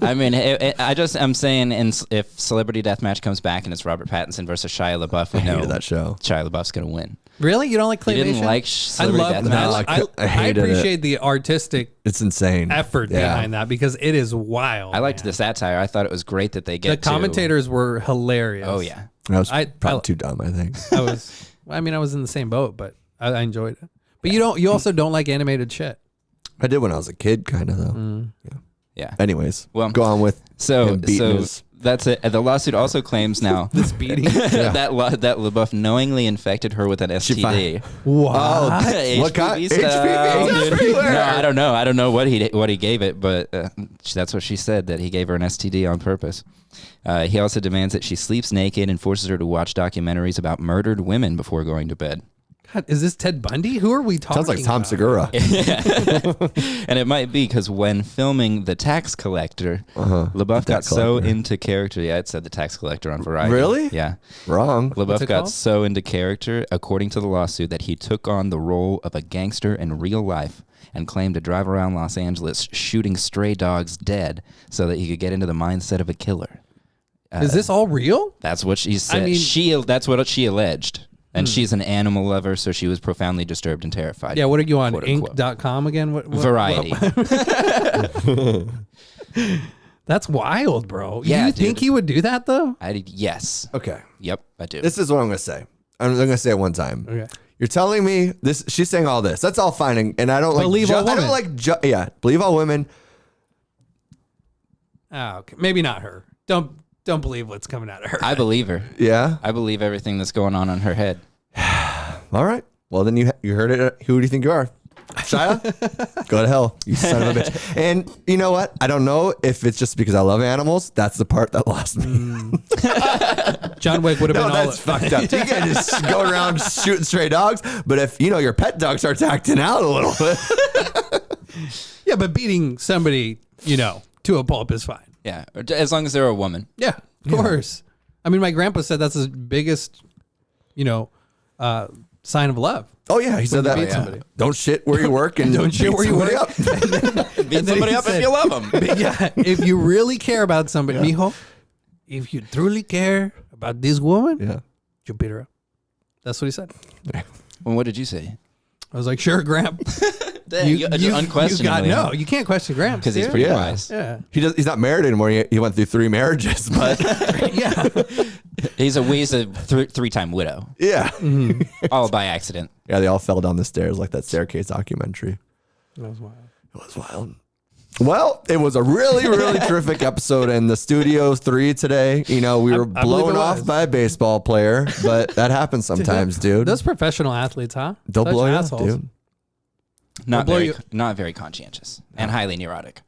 C: I mean, I'm saying if Celebrity Deathmatch comes back and it's Robert Pattinson versus Shia LaBeouf, we know
B: that show.
C: Shia LaBeouf's going to win.
A: Really? You don't like claymation?
C: You didn't like Celebrity Deathmatch?
A: I appreciate the artistic
B: It's insane.
A: effort behind that because it is wild.
C: I liked the satire. I thought it was great that they
A: the commentators were hilarious.
C: Oh, yeah.
B: I was probably too dumb, I think.
A: I was in the same boat, but I enjoyed it. But you also don't like animated shit.
B: I did when I was a kid, kind of, though.
C: Yeah.
B: Anyways,
C: well,
B: go on with him beating his...
C: That's it. The lawsuit also claims now
A: this beating
C: that LaBeouf knowingly infected her with an STD.
A: What?
B: What kind?
C: HPV? No, I don't know. I don't know what he gave it, but that's what she said, that he gave her an STD on purpose. He also demands that she sleeps naked and forces her to watch documentaries about murdered women before going to bed.
A: God, is this Ted Bundy? Who are we talking
B: Sounds like Tom
A: about?
B: Segura.
C: And it might be because when filming The Tax Collector, LaBeouf got so into character. Yeah, it said The Tax Collector on Variety.
B: Really?
C: Yeah.
B: Wrong.
C: LaBeouf got so into character, according to the lawsuit, that he took on the role of a gangster in real life and claimed to drive around Los Angeles shooting stray dogs dead so that he could get into the mindset of a killer.
A: Is this all real?
C: That's what she said.
A: I mean,
C: that's what she alleged. And she's an animal lover, so she was profoundly disturbed and terrified.
A: Yeah, what are you on,
C: quote, unquote.
A: Inc.com again? What,
C: Variety.
A: That's wild, bro.
C: Yeah,
A: you think he would do that, though?
C: Yes.
B: Okay.
C: Yep, I do.
B: This is what I'm going to say. I'm going to say it one time.
A: Okay.
B: You're telling me this. She's saying all this. That's all fine. And I don't like.
A: Believe all women.
B: I don't like. Yeah. Believe all women.
A: Oh, okay. Maybe not her. Don't believe what's coming out of her.
C: I believe her.
B: Yeah.
C: I believe everything that's going on in her head.
B: All right. Well, then you heard it. Who do you think you are? Shia? Go to hell, you son of a bitch. And you know what? I don't know if it's just because I love animals. That's the part that lost me.
A: John Wick would have been all...
B: That's fucked up. You can't just go around shooting stray dogs. But if, your pet dog starts acting out a little bit.
A: Yeah, but beating somebody, to a pulp is fine.
C: Yeah, as long as they're a woman.
A: Yeah, of course. I mean, my grandpa said that's his biggest, sign of love.
B: Oh, yeah. He said that.
A: Beat somebody.
B: Don't shit where you work and
A: Don't shit where you work.
B: Up.
C: Beat somebody up if you love them.
A: Yeah, if you really care about somebody, mijo, if you truly care about this woman, you beat her up. That's what he said.
C: Well, what did you say?
A: I was like, sure, Gramp.
C: You unquestionably.
A: No, you can't question Gramp.
C: Because he's pretty wise.
A: Yeah.
B: He's not married anymore. He went through 3 marriages, but
A: Yeah.
C: He's a 3-time widow.
B: yeah.
C: All by accident.
B: Yeah, they all fell down the stairs like that staircase documentary.
A: That was wild.
B: It was wild. Well, it was a really, really terrific episode in the Studio 3 today. We were blown off by a baseball player, but that happens sometimes, dude.
A: Those professional athletes, huh?
B: They'll
A: Such
B: blow you up,
A: assholes.
B: dude.
C: Not very conscientious and highly neurotic.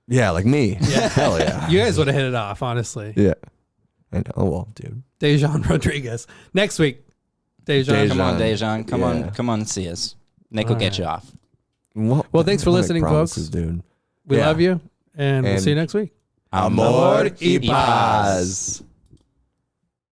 B: Yeah, like me.
A: Yeah.
B: Hell yeah.
A: You guys would have hit it off, honestly.
B: Yeah. I know. Oh, well, dude.
A: Dejan Rodriguez. Next week, Dejan.
C: Come on, Dejan. Come on and see us. Nick will get you off.
A: Well, thanks for listening, folks.
B: Dude.
A: We love you, and we'll see you next week.
C: Amor y paz.